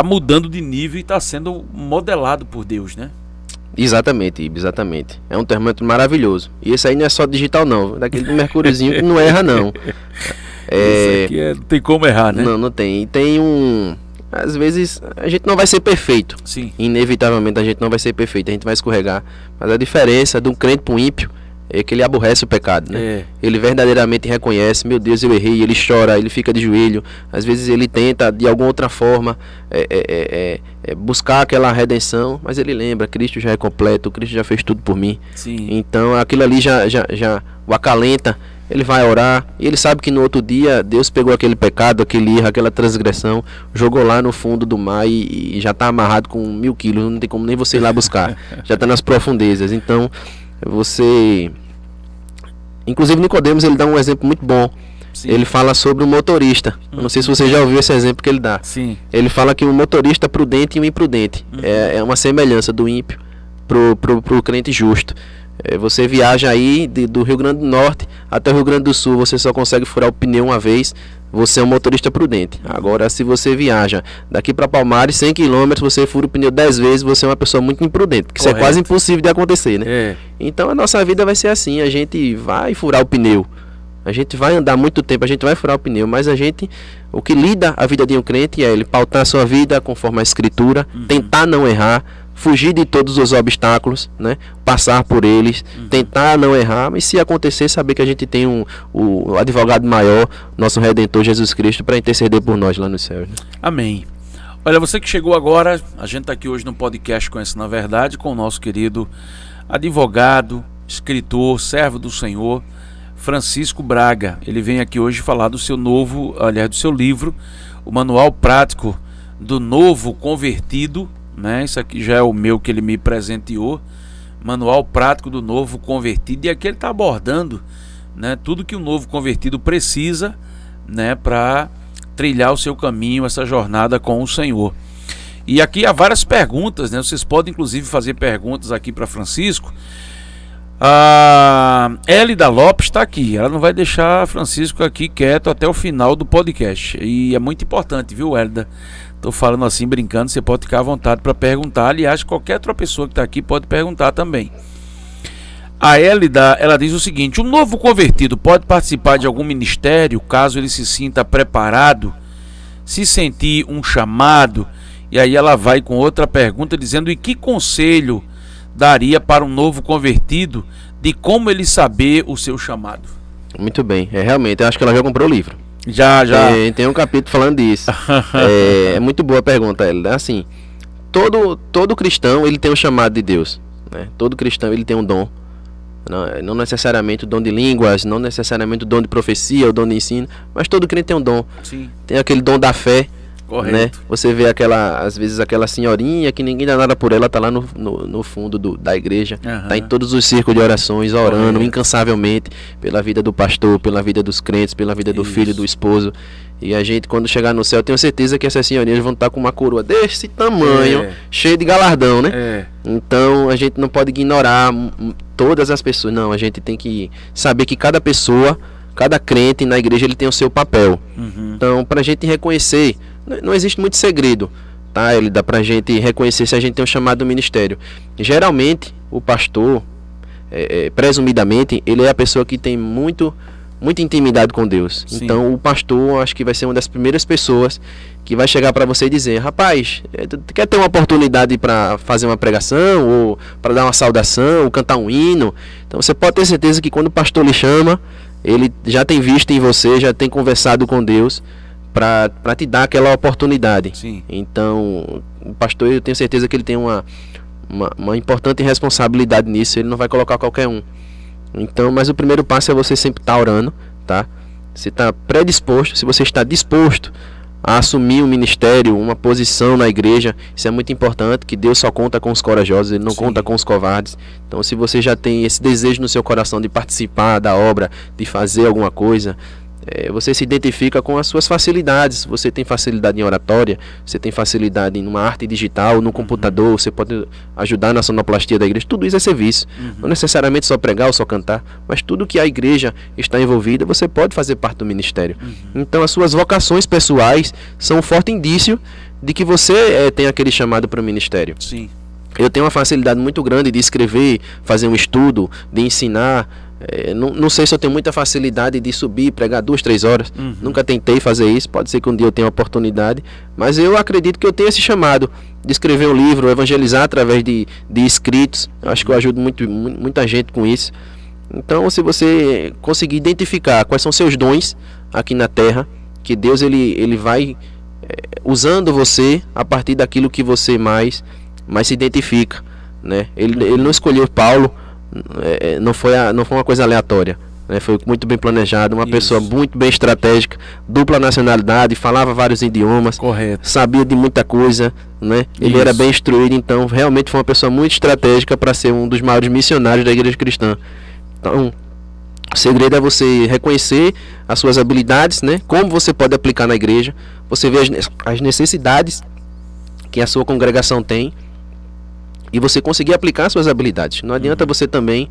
mudando de nível e está sendo modelado por Deus, né? Exatamente, exatamente. É um termômetro maravilhoso. E esse aí não é só digital não, daquele do mercúriozinho que não erra não. Isso aqui não tem como errar, né? Não tem. E tem às vezes a gente não vai ser perfeito. Sim. Inevitavelmente a gente não vai ser perfeito, a gente vai escorregar. Mas a diferença de um crente para um ímpio é que ele aborrece o pecado, né? Ele verdadeiramente reconhece: meu Deus, eu errei. Ele chora, ele fica de joelho. Às vezes ele tenta de alguma outra forma buscar aquela redenção, mas ele lembra: Cristo já é completo, Cristo já fez tudo por mim. Sim. Então aquilo ali já o acalenta ele vai orar, e ele sabe que no outro dia Deus pegou aquele pecado, aquele erro, aquela transgressão, jogou lá no fundo do mar e já está amarrado com 1000 quilos, não tem como nem você ir lá buscar, já está nas profundezas. Então, você... Inclusive Nicodemos, ele dá um exemplo muito bom. Sim. Ele fala sobre um motorista. Eu não sei se você já ouviu esse exemplo que ele dá. Sim. Ele fala que um motorista prudente e um imprudente. É uma semelhança do ímpio pro crente justo. Você viaja aí do Rio Grande do Norte até o Rio Grande do Sul, você só consegue furar o pneu uma vez, você é um motorista prudente. Agora, se você viaja daqui para Palmares, 100 km, você fura o pneu 10 vezes, você é uma pessoa muito imprudente, porque isso é quase impossível de acontecer, né? Então a nossa vida vai ser assim, a gente vai furar o pneu, a gente vai andar muito tempo, a gente vai furar o pneu, mas o que lida a vida de um crente é ele pautar a sua vida conforme a Escritura, tentar não errar, fugir de todos os obstáculos, né? Passar por eles, tentar não errar, mas se acontecer, saber que a gente tem o advogado maior, nosso Redentor Jesus Cristo, para interceder por nós lá no céu, né? Amém. Olha, você que chegou agora, a gente está aqui hoje no podcast Conhecendo a Verdade com o nosso querido advogado, escritor, servo do Senhor, Francisco Braga. Ele vem aqui hoje falar do seu do seu livro, o Manual Prático do Novo Convertido, né? Isso aqui já é o meu que ele me presenteou, Manual Prático do Novo Convertido, e aqui ele está abordando, né, tudo que o novo convertido precisa, né, para trilhar o seu caminho, essa jornada com o Senhor. E aqui há várias perguntas, né? Vocês podem inclusive fazer perguntas aqui para Francisco. A Elida Lopes está aqui, ela não vai deixar Francisco aqui quieto até o final do podcast, e é muito importante, viu, Elida? Estou falando assim, brincando, você pode ficar à vontade para perguntar. Aliás, qualquer outra pessoa que está aqui pode perguntar também. A Elida, ela diz o seguinte: um novo convertido pode participar de algum ministério, caso ele se sinta preparado, se sentir um chamado? E aí ela vai com outra pergunta dizendo: e que conselho daria para um novo convertido de como ele saber o seu chamado? Muito bem, realmente, eu acho que ela já comprou o livro. Já. Tem um capítulo falando disso. É muito boa a pergunta, Elida. Assim, todo cristão, ele tem um chamado de Deus, né? Todo cristão, ele tem um dom. Não necessariamente o dom de línguas, não necessariamente o dom de profecia, o dom de ensino, mas todo crente tem um dom. Sim. Tem aquele dom da fé. Correto. Né? Você vê às vezes aquela senhorinha que ninguém dá nada por ela, tá lá no fundo da igreja, tá em todos os círculos de orações, orando incansavelmente pela vida do pastor, pela vida dos crentes, pela vida do filho, do esposo. E a gente, quando chegar no céu, eu tenho certeza que essas senhorinhas vão estar com uma coroa desse tamanho, cheia de galardão, né? Então a gente não pode ignorar todas as pessoas, não, a gente tem que saber que cada pessoa, cada crente na igreja, ele tem o seu papel. Então, pra gente reconhecer, não existe muito segredo, tá? Ele dá pra gente reconhecer se a gente tem um chamado do ministério. Geralmente, o pastor, presumidamente, ele é a pessoa que tem muita intimidade com Deus. Sim. Então, o pastor, acho que vai ser uma das primeiras pessoas que vai chegar para você e dizer: rapaz, tu quer ter uma oportunidade para fazer uma pregação, ou para dar uma saudação, ou cantar um hino? Então, você pode ter certeza que quando o pastor lhe chama, ele já tem visto em você, já tem conversado com Deus para te dar aquela oportunidade. Sim. Então, o pastor, eu tenho certeza que ele tem uma importante responsabilidade nisso, ele não vai colocar qualquer um. Então, mas o primeiro passo é você sempre estar orando, tá? Você está predisposto, se você está disposto a assumir um ministério, uma posição na igreja, isso é muito importante, que Deus só conta com os corajosos, Ele não conta com os covardes. Então, se você já tem esse desejo no seu coração de participar da obra, de fazer alguma coisa, você se identifica com as suas facilidades. Você tem facilidade em oratória, você tem facilidade em uma arte digital, no computador, você pode ajudar na sonoplastia da igreja. Tudo isso é serviço. Não necessariamente só pregar ou só cantar, mas tudo que a igreja está envolvida, você pode fazer parte do ministério. Então, as suas vocações pessoais são um forte indício de que você tem aquele chamado para o ministério. Sim. Eu tenho uma facilidade muito grande de escrever, fazer um estudo, de ensinar. Não sei se eu tenho muita facilidade de subir, pregar 2, 3 horas. Nunca tentei fazer isso. Pode ser que um dia eu tenha a oportunidade, mas eu acredito que eu tenho esse chamado de escrever um livro, evangelizar através de escritos. Eu acho que eu ajudo muita gente com isso. Então, se você conseguir identificar quais são seus dons aqui na terra, que Deus ele vai usando você a partir daquilo que você mais se identifica, né? Ele não escolheu Paulo, não foi uma coisa aleatória. né? Foi muito bem planejado, uma Isso. pessoa muito bem estratégica, dupla nacionalidade, falava vários idiomas, Correto. sabia de muita coisa, né? Ele Isso. era bem instruído, então realmente foi uma pessoa muito estratégica para ser um dos maiores missionários da igreja cristã. Então, o segredo é você reconhecer as suas habilidades, né? Como você pode aplicar na igreja, você vê as necessidades que a sua congregação tem e você conseguir aplicar suas habilidades. Não adianta você também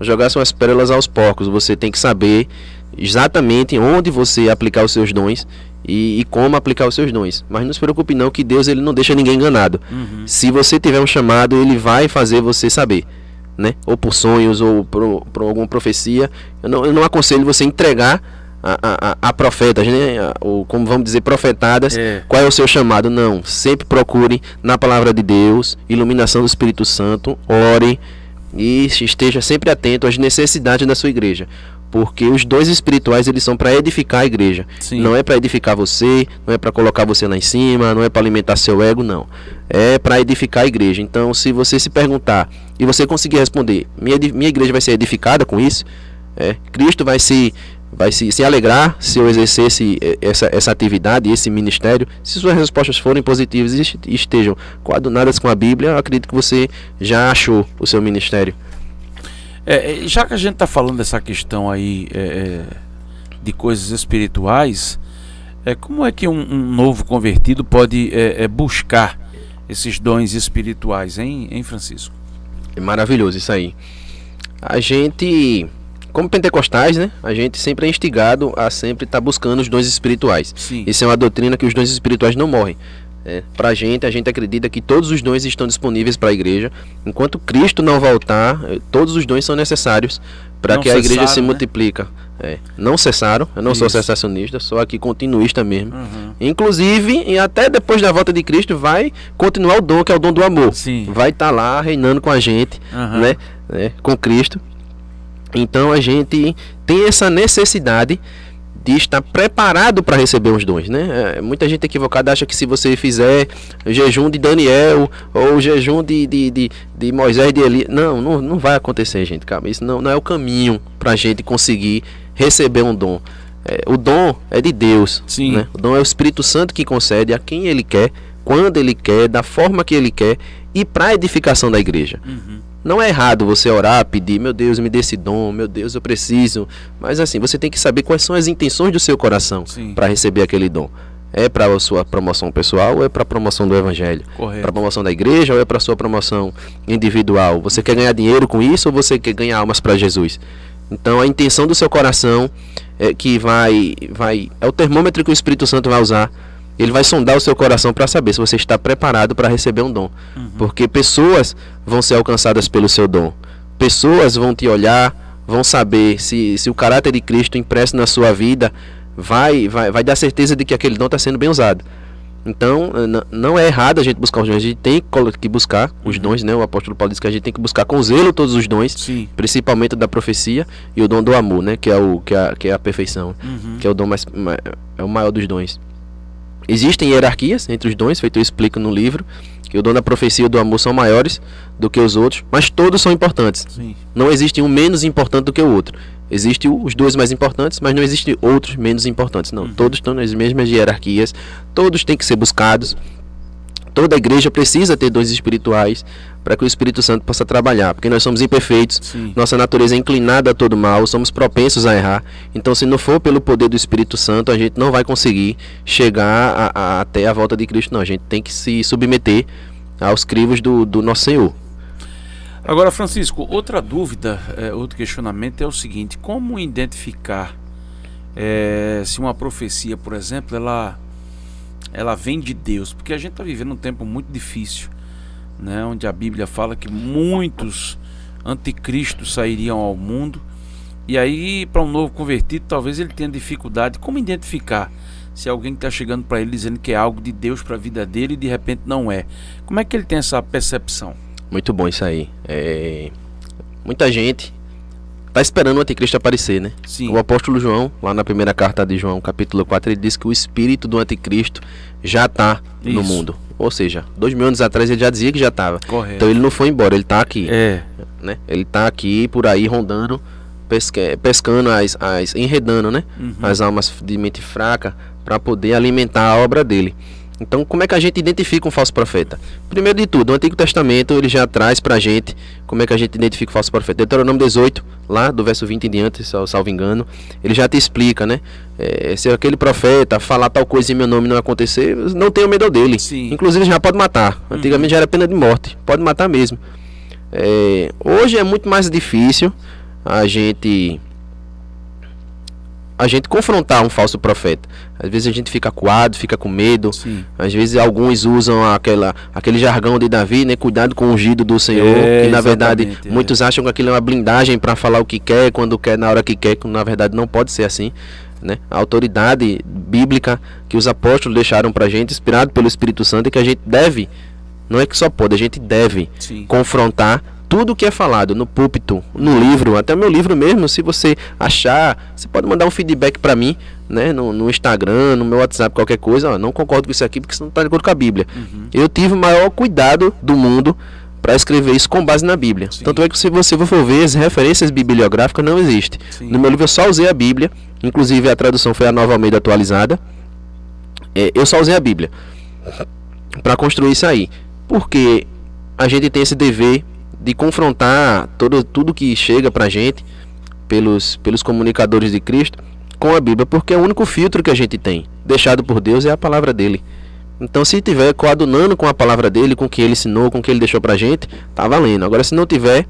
jogar suas pérolas aos porcos, você tem que saber exatamente onde você aplicar os seus dons e como aplicar os seus dons. Mas não se preocupe não, que Deus ele não deixa ninguém enganado. Se você tiver um chamado, ele vai fazer você saber, né? Ou por sonhos, ou por alguma profecia. Eu não aconselho você entregar a profetas, né? Ou como vamos dizer, profetadas, qual é o seu chamado. Não, sempre procure na palavra de Deus, iluminação do Espírito Santo, ore e esteja sempre atento às necessidades da sua igreja. Porque os dons espirituais, eles são para edificar a igreja. Sim. Não é para edificar você, não é para colocar você lá em cima, não é para alimentar seu ego, não. É para edificar a igreja. Então, se você se perguntar e você conseguir responder, minha igreja vai ser edificada com isso? Cristo vai se alegrar se eu exercesse essa atividade, esse ministério. Se suas respostas forem positivas e estejam coadunadas com a Bíblia, eu acredito que você já achou o seu ministério. Já que a gente está falando dessa questão aí de coisas espirituais, como é que um novo convertido pode buscar esses dons espirituais, hein, Francisco? É maravilhoso isso aí. A gente, como pentecostais, né, a gente sempre é instigado a sempre estar buscando os dons espirituais. Sim. Isso é uma doutrina que os dons espirituais não morrem. Pra gente, a gente acredita que todos os dons estão disponíveis para a igreja. Enquanto Cristo não voltar, todos os dons são necessários para que a igreja se multiplica. Não cessaram, eu não sou cessacionista, sou aqui continuista mesmo. Inclusive, e até depois da volta de Cristo, vai continuar o dom, que é o dom do amor. Sim. Vai estar lá reinando com a gente, né, com Cristo. Então a gente tem essa necessidade de estar preparado para receber os dons, né? Muita gente equivocada acha que se você fizer jejum de Daniel ou jejum de Moisés, de Elias, não vai acontecer, gente. Calma, isso não é o caminho para a gente conseguir receber um dom. O dom é de Deus. Sim. Né? O dom é o Espírito Santo que concede a quem Ele quer, quando Ele quer, da forma que Ele quer e para a edificação da igreja. Não é errado você orar, pedir, meu Deus, me dê esse dom, meu Deus, eu preciso. Mas assim, você tem que saber quais são as intenções do seu coração para receber aquele dom. É para a sua promoção pessoal ou é para a promoção do evangelho? Para a promoção da igreja ou é para a sua promoção individual? Você quer ganhar dinheiro com isso ou você quer ganhar almas para Jesus? Então a intenção do seu coração é que é o termômetro que o Espírito Santo vai usar. Ele vai sondar o seu coração para saber se você está preparado para receber um dom. Porque pessoas vão ser alcançadas pelo seu dom. Pessoas vão te olhar, vão saber se o caráter de Cristo impresso na sua vida vai dar certeza de que aquele dom está sendo bem usado. Então, não é errado a gente buscar os dons. A gente tem que buscar os dons, né? O apóstolo Paulo diz que a gente tem que buscar com zelo todos os dons, principalmente da profecia e o dom do amor, né? Que é a perfeição, que é o dom é o maior dos dons. Existem hierarquias entre os dons, feito eu explico no livro, que o dom da profecia e o do amor são maiores do que os outros, mas todos são importantes. Não existe um menos importante do que o outro. Existem os dois mais importantes, mas não existem outros menos importantes. Não, todos estão nas mesmas hierarquias, todos têm que ser buscados. Toda a igreja precisa ter dons espirituais para que o Espírito Santo possa trabalhar, porque nós somos imperfeitos, nossa natureza é inclinada a todo mal, somos propensos a errar. Então, se não for pelo poder do Espírito Santo, a gente não vai conseguir chegar até a volta de Cristo, não. A gente tem que se submeter aos crivos do nosso Senhor. Agora, Francisco, outra dúvida, outro questionamento é o seguinte: como identificar se uma profecia, por exemplo, ela vem de Deus? Porque a gente está vivendo um tempo muito difícil, né, onde a Bíblia fala que muitos anticristos sairiam ao mundo, e aí para um novo convertido talvez ele tenha dificuldade. Como identificar se alguém está chegando para ele dizendo que é algo de Deus para a vida dele e de repente não é? Como é que ele tem essa percepção? Muito bom isso aí. Muita gente está esperando o anticristo aparecer, né? O apóstolo João, lá na primeira carta de João, capítulo 4, ele diz que o espírito do anticristo já está no mundo. Ou seja, 2000 anos atrás ele já dizia que já estava. Então ele não foi embora, ele está aqui. Né? Ele está aqui por aí rondando pescando, enredando, né? As almas de mente fraca para poder alimentar a obra dele. Então, como é que a gente identifica um falso profeta? Primeiro de tudo, o Antigo Testamento ele já traz pra gente como é que a gente identifica o falso profeta. Deuteronômio 18, lá do verso 20 em diante, salvo engano, ele já te explica, né? Se aquele profeta falar tal coisa em meu nome não acontecer, não tenha medo dele. Sim. Inclusive já pode matar. Antigamente já era pena de morte, pode matar mesmo. Hoje é muito mais difícil a gente confrontar um falso profeta. Às vezes a gente fica acuado, fica com medo. Sim. Às vezes alguns usam aquele jargão de Davi, né? Cuidado com o ungido do Senhor. Que na verdade muitos acham que aquilo é uma blindagem para falar o que quer, quando quer, na hora que quer. Que na verdade não pode ser assim, né? A autoridade bíblica que os apóstolos deixaram pra gente, inspirado pelo Espírito Santo, é que a gente deve, não é que só pode, a gente deve confrontar tudo que é falado no púlpito, no livro, até o meu livro mesmo. Se você achar, você pode mandar um feedback para mim, né, no Instagram, no meu WhatsApp, qualquer coisa. Ó, não concordo com isso aqui porque isso não está de acordo com a Bíblia. Eu tive o maior cuidado do mundo para escrever isso com base na Bíblia. Tanto é que se você for ver, as referências bibliográficas não existem. No meu livro eu só usei a Bíblia, inclusive a tradução foi a Nova Almeida atualizada. Eu só usei a Bíblia para construir isso aí, porque a gente tem esse dever de confrontar tudo que chega pra gente pelos comunicadores de Cristo com a Bíblia, porque é o único filtro que a gente tem, deixado por Deus, é a palavra dele. Então, se tiver coadunando com a palavra dele, com o que ele ensinou, com o que ele deixou pra gente, tá valendo. Agora, se não tiver,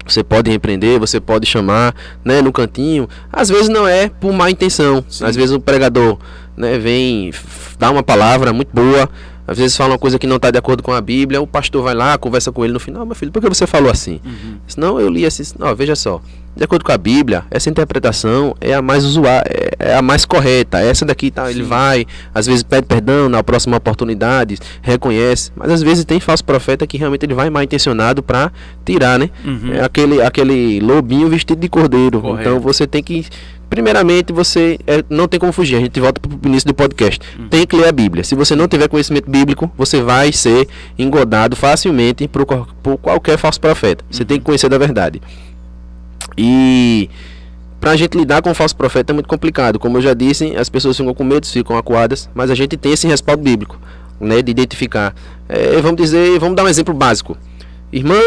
você pode repreender, você pode chamar, né, no cantinho. Às vezes não é por má intenção. Às vezes o pregador, né, vem dar uma palavra muito boa, às vezes fala uma coisa que não está de acordo com a Bíblia, o pastor vai lá, conversa com ele no final: meu filho, por que você falou assim? Senão eu li assim: não, veja só, de acordo com a Bíblia, essa interpretação é a mais usual, é a mais correta, essa daqui tá, ele vai, às vezes pede perdão na próxima oportunidade, reconhece, mas às vezes tem falso profeta que realmente ele vai mal intencionado para tirar, né? É aquele lobinho vestido de cordeiro. Correto. Então você tem que, primeiramente, você não tem como fugir. A gente volta para o início do podcast. Tem que ler a Bíblia. Se você não tiver conhecimento bíblico, você vai ser engodado facilmente por qualquer falso profeta. Você tem que conhecer da verdade. E pra gente lidar com o falso profeta é muito complicado. Como eu já disse, as pessoas ficam com medo, ficam acuadas, mas a gente tem esse respaldo bíblico, né, de identificar. Vamos dar um exemplo básico. Irmã,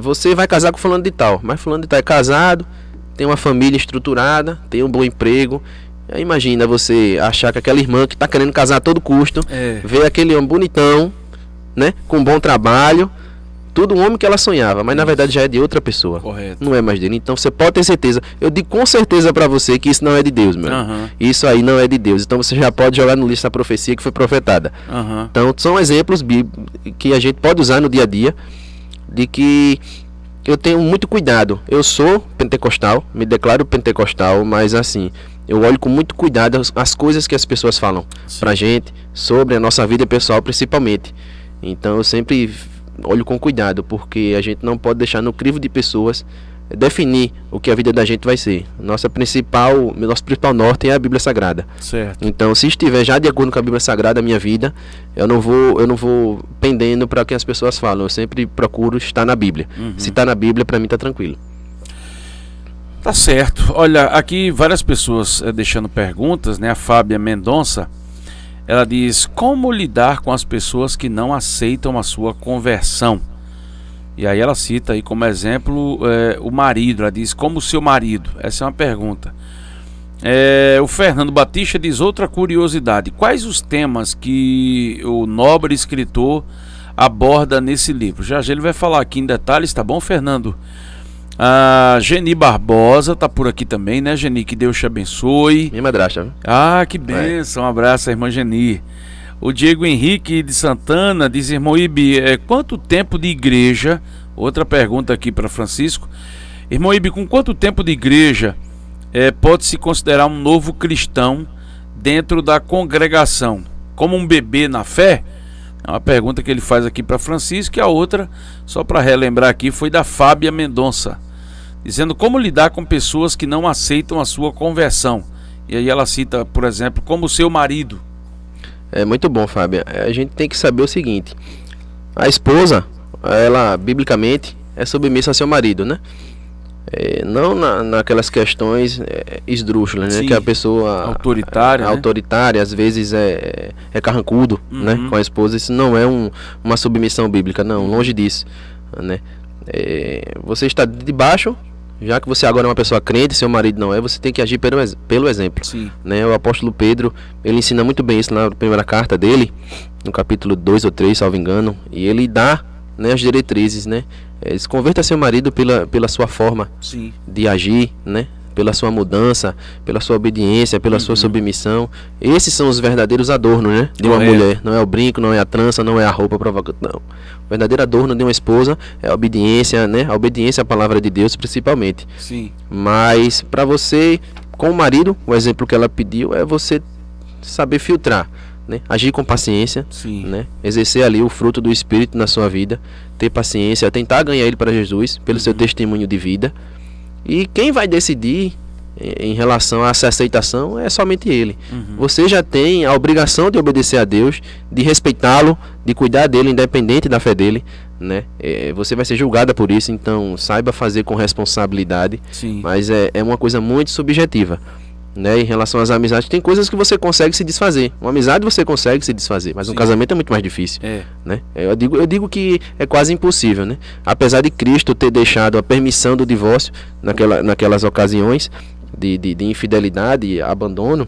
você vai casar com fulano de tal, mas fulano de tal é casado, tem uma família estruturada, tem um bom emprego. Aí imagina você achar que aquela irmã que está querendo casar a todo custo, vê aquele homem bonitão, né, com um bom trabalho, tudo um homem que ela sonhava, mas na verdade já é de outra pessoa. Correto. Não é mais dele. Então você pode ter certeza, eu digo com certeza para você que isso não é de Deus, meu. Isso aí não é de Deus. Então você já pode jogar no lixo a profecia que foi profetada. Então são exemplos que a gente pode usar no dia a dia, de que eu tenho muito cuidado. Eu sou pentecostal, me declaro pentecostal, mas assim, eu olho com muito cuidado as coisas que as pessoas falam pra gente, sobre a nossa vida pessoal principalmente. Então eu sempre olho com cuidado, porque a gente não pode deixar no crivo de pessoas definir o que a vida da gente vai ser. Nosso principal norte é a Bíblia Sagrada. Certo. Então, se estiver já de acordo com a Bíblia Sagrada, a minha vida, eu não vou pendendo para o que as pessoas falam. Eu sempre procuro estar na Bíblia. Se está na Bíblia, para mim está tranquilo. Tá certo. Olha, aqui várias pessoas deixando perguntas, né? A Fábia Mendonça, ela diz: como lidar com as pessoas que não aceitam a sua conversão? E aí ela cita aí como exemplo o marido. Ela diz: como o seu marido? Essa é uma pergunta. O Fernando Batista diz: outra curiosidade, quais os temas que o nobre escritor aborda nesse livro? Já ele vai falar aqui em detalhes, tá bom, Fernando? A Geni Barbosa tá por aqui também, né, Geni? Que Deus te abençoe. Minha madrasta. Ah, que bênção. Um abraço à irmã Geni. O Diego Henrique de Santana diz: irmão Ibe, quanto tempo de igreja? Outra pergunta aqui para Francisco. Irmão Ibe, com quanto tempo de igreja pode-se considerar um novo cristão dentro da congregação? Como um bebê na fé? É uma pergunta que ele faz aqui para Francisco. E a outra, só para relembrar aqui, foi da Fábia Mendonça, dizendo: como lidar com pessoas que não aceitam a sua conversão? E aí ela cita, por exemplo, como o seu marido. É muito bom, Fábia. A gente tem que saber o seguinte: a esposa, ela, biblicamente, é submissa ao seu marido, né? Não naquelas questões esdrúxulas, né? Que a pessoa autoritária, às vezes é carrancudo, né? Com a esposa. Isso não é uma submissão bíblica, não, longe disso, né? Você está debaixo, já que você agora é uma pessoa crente, seu marido não é, você tem que agir pelo exemplo. Sim. Né? O apóstolo Pedro, ele ensina muito bem isso na primeira carta dele, no capítulo 2 ou 3, salvo engano, e ele dá, né, as diretrizes, né? Se converta seu marido pela sua forma Sim. de agir, né? Pela sua mudança, pela sua obediência, pela sua submissão. Esses são os verdadeiros adornos, né? De uma mulher. Não é o brinco, não é a trança, não é a roupa provocante, não. O verdadeiro adorno de uma esposa é a obediência, né? A obediência à palavra de Deus, principalmente. Sim. Mas para você, com o marido, o exemplo que ela pediu é você saber filtrar, né? Agir com paciência, Sim. né? Exercer ali o fruto do Espírito na sua vida, ter paciência, tentar ganhar ele para Jesus pelo seu testemunho de vida. E quem vai decidir em relação a essa aceitação é somente ele. Você já tem a obrigação de obedecer a Deus, de respeitá-lo, de cuidar dele, independente da fé dele, né? Você vai ser julgada por isso, então saiba fazer com responsabilidade. Sim. Mas é uma coisa muito subjetiva, né? Em relação às amizades, tem coisas que você consegue se desfazer. Uma amizade você consegue se desfazer, mas um casamento é muito mais difícil, né? Eu digo que é quase impossível, né? Apesar de Cristo ter deixado a permissão do divórcio naquelas ocasiões de infidelidade e abandono,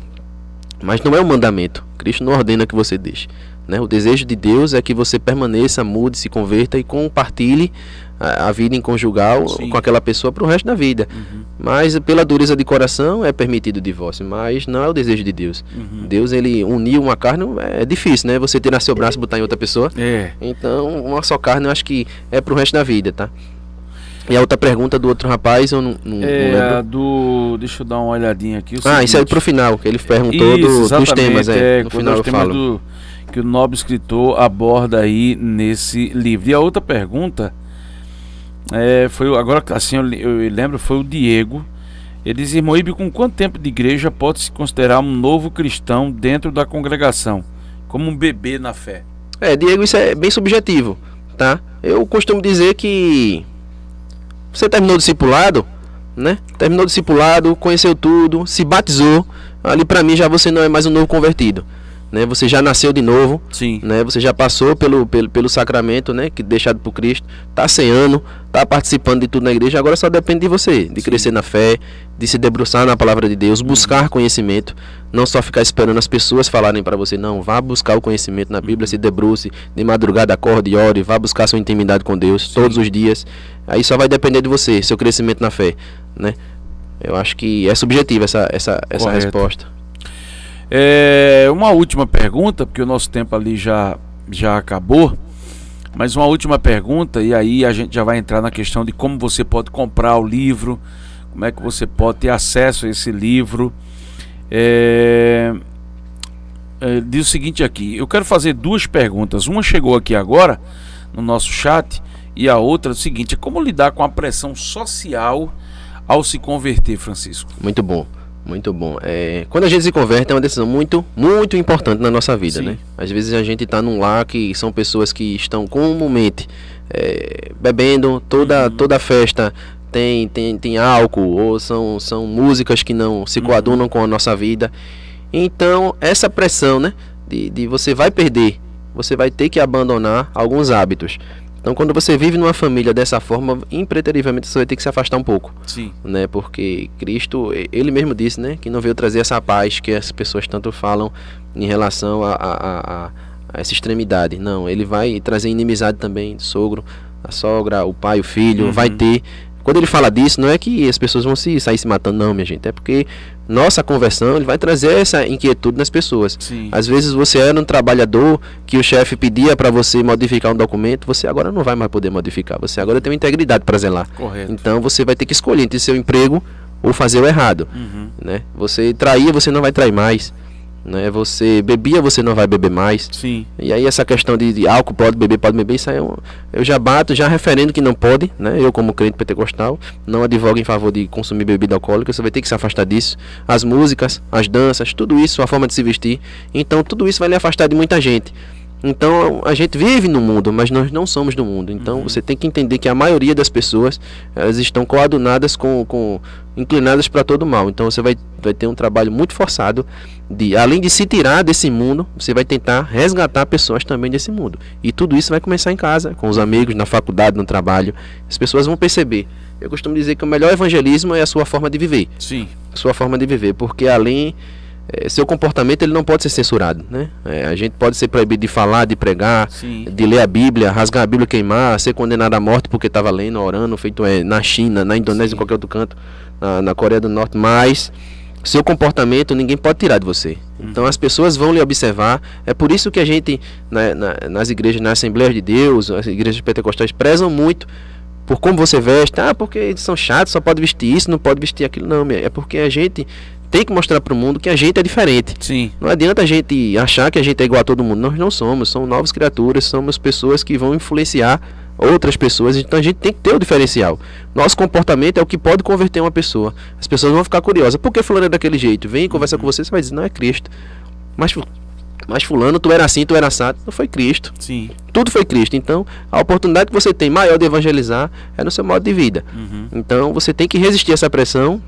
mas não é um mandamento. Cristo não ordena que você deixe, né? O desejo de Deus é que você permaneça, mude, se converta e compartilhe a vida em conjugal com aquela pessoa para o resto da vida. Mas pela dureza de coração é permitido o divórcio, mas não é o desejo de Deus. Deus, ele uniu uma carne, é difícil, né? Você tirar seu braço e botar em outra pessoa. Então uma só carne eu acho que é para o resto da vida, tá? E a outra pergunta do outro rapaz, eu não lembro. Deixa eu dar uma olhadinha aqui. Isso aí pro final, que ele perguntou dos temas. No final eu falo. Que o nobre escritor aborda aí nesse livro. E a outra pergunta foi, agora assim eu lembro, foi o Diego. Ele diz: irmão Ibe, com quanto tempo de igreja pode se considerar um novo cristão dentro da congregação? Como um bebê na fé? Diego, isso é bem subjetivo, tá? Eu costumo dizer que você terminou o discipulado, né? Terminou o discipulado, conheceu tudo, se batizou. Ali pra mim já você não é mais um novo convertido, né? Você já nasceu de novo. Sim. Né? Você já passou pelo sacramento, né? Que deixado por Cristo, tá ceando, tá participando de tudo na igreja. Agora só depende de você, de crescer na fé, de se debruçar na palavra de Deus, buscar conhecimento, não só ficar esperando as pessoas falarem para você. Não, vá buscar o conhecimento na Bíblia, se debruce, de madrugada acorde e ore, vá buscar sua intimidade com Deus todos os dias. Aí só vai depender de você, seu crescimento na fé, né? Eu acho que é subjetiva essa resposta. Uma última pergunta, porque o nosso tempo ali já acabou, mas uma última pergunta, e aí a gente já vai entrar na questão de como você pode comprar o livro, como é que você pode ter acesso a esse livro. Diz o seguinte aqui: eu quero fazer duas perguntas. Uma chegou aqui agora no nosso chat, e a outra é o seguinte: como lidar com a pressão social ao se converter, Francisco? Muito bom. Muito bom. Quando a gente se converte é uma decisão muito, muito importante na nossa vida, né? Às vezes a gente está num lar que são pessoas que estão comumente bebendo, toda festa tem álcool, ou são músicas que não se coadunam com a nossa vida. Então essa pressão, né, de você vai perder, você vai ter que abandonar alguns hábitos. Então, quando você vive numa família dessa forma, impreterivelmente você vai ter que se afastar um pouco. Sim. Né? Porque Cristo, ele mesmo disse, né, que não veio trazer essa paz que as pessoas tanto falam em relação a essa extremidade. Não, ele vai trazer inimizade também, sogro, a sogra, o pai, o filho, vai ter. Quando ele fala disso, não é que as pessoas vão sair se matando, não, minha gente. É porque nossa conversão, ele vai trazer essa inquietude nas pessoas. Sim. Às vezes você era um trabalhador que o chefe pedia para você modificar um documento, você agora não vai mais poder modificar. Você agora tem uma integridade para zelar. Correto. Então você vai ter que escolher entre seu emprego ou fazer o errado. Né? Você traía, você não vai trair mais. Né? Você bebia, você não vai beber mais. Sim. E aí essa questão de álcool, pode beber, isso aí eu já bato, já referendo que não pode, né? Eu como crente pentecostal não advogo em favor de consumir bebida alcoólica. Você vai ter que se afastar disso. As músicas, as danças, tudo isso, a forma de se vestir. Então tudo isso vai lhe afastar de muita gente. Então a gente vive no mundo, mas nós não somos do mundo. Então você tem que entender que a maioria das pessoas, elas estão coadunadas inclinadas para todo mal. Então você vai ter um trabalho muito forçado de, além de se tirar desse mundo, você vai tentar resgatar pessoas também desse mundo. E tudo isso vai começar em casa, com os amigos, na faculdade, no trabalho. As pessoas vão perceber. Eu costumo dizer que o melhor evangelismo é a sua forma de viver. Sim. Sua forma de viver, porque além seu comportamento ele não pode ser censurado, né? A gente pode ser proibido de falar, de pregar, sim, de ler a Bíblia, rasgar a Bíblia, queimar, ser condenado à morte porque estava lendo, orando, feito na China, na Indonésia, sim, em qualquer outro canto, na Coreia do Norte, mas seu comportamento ninguém pode tirar de você. Então as pessoas vão lhe observar. É por isso que a gente nas igrejas, na Assembleia de Deus, as igrejas pentecostais prezam muito por como você veste. Porque eles são chatos, só pode vestir isso, não pode vestir aquilo. Não, é porque a gente tem que mostrar para o mundo que a gente é diferente. Sim. Não adianta a gente achar que a gente é igual a todo mundo. Nós não somos, somos novas criaturas, somos pessoas que vão influenciar outras pessoas. Então a gente tem que ter o diferencial. Nosso comportamento é o que pode converter uma pessoa. As pessoas vão ficar curiosas. Por que fulano é daquele jeito? Vem e conversa com você vai dizer, não é Cristo. Mas fulano, tu era assim, tu era assado. Não foi Cristo. Sim. Tudo foi Cristo. Então a oportunidade que você tem maior de evangelizar é no seu modo de vida. Então você tem que resistir a essa pressão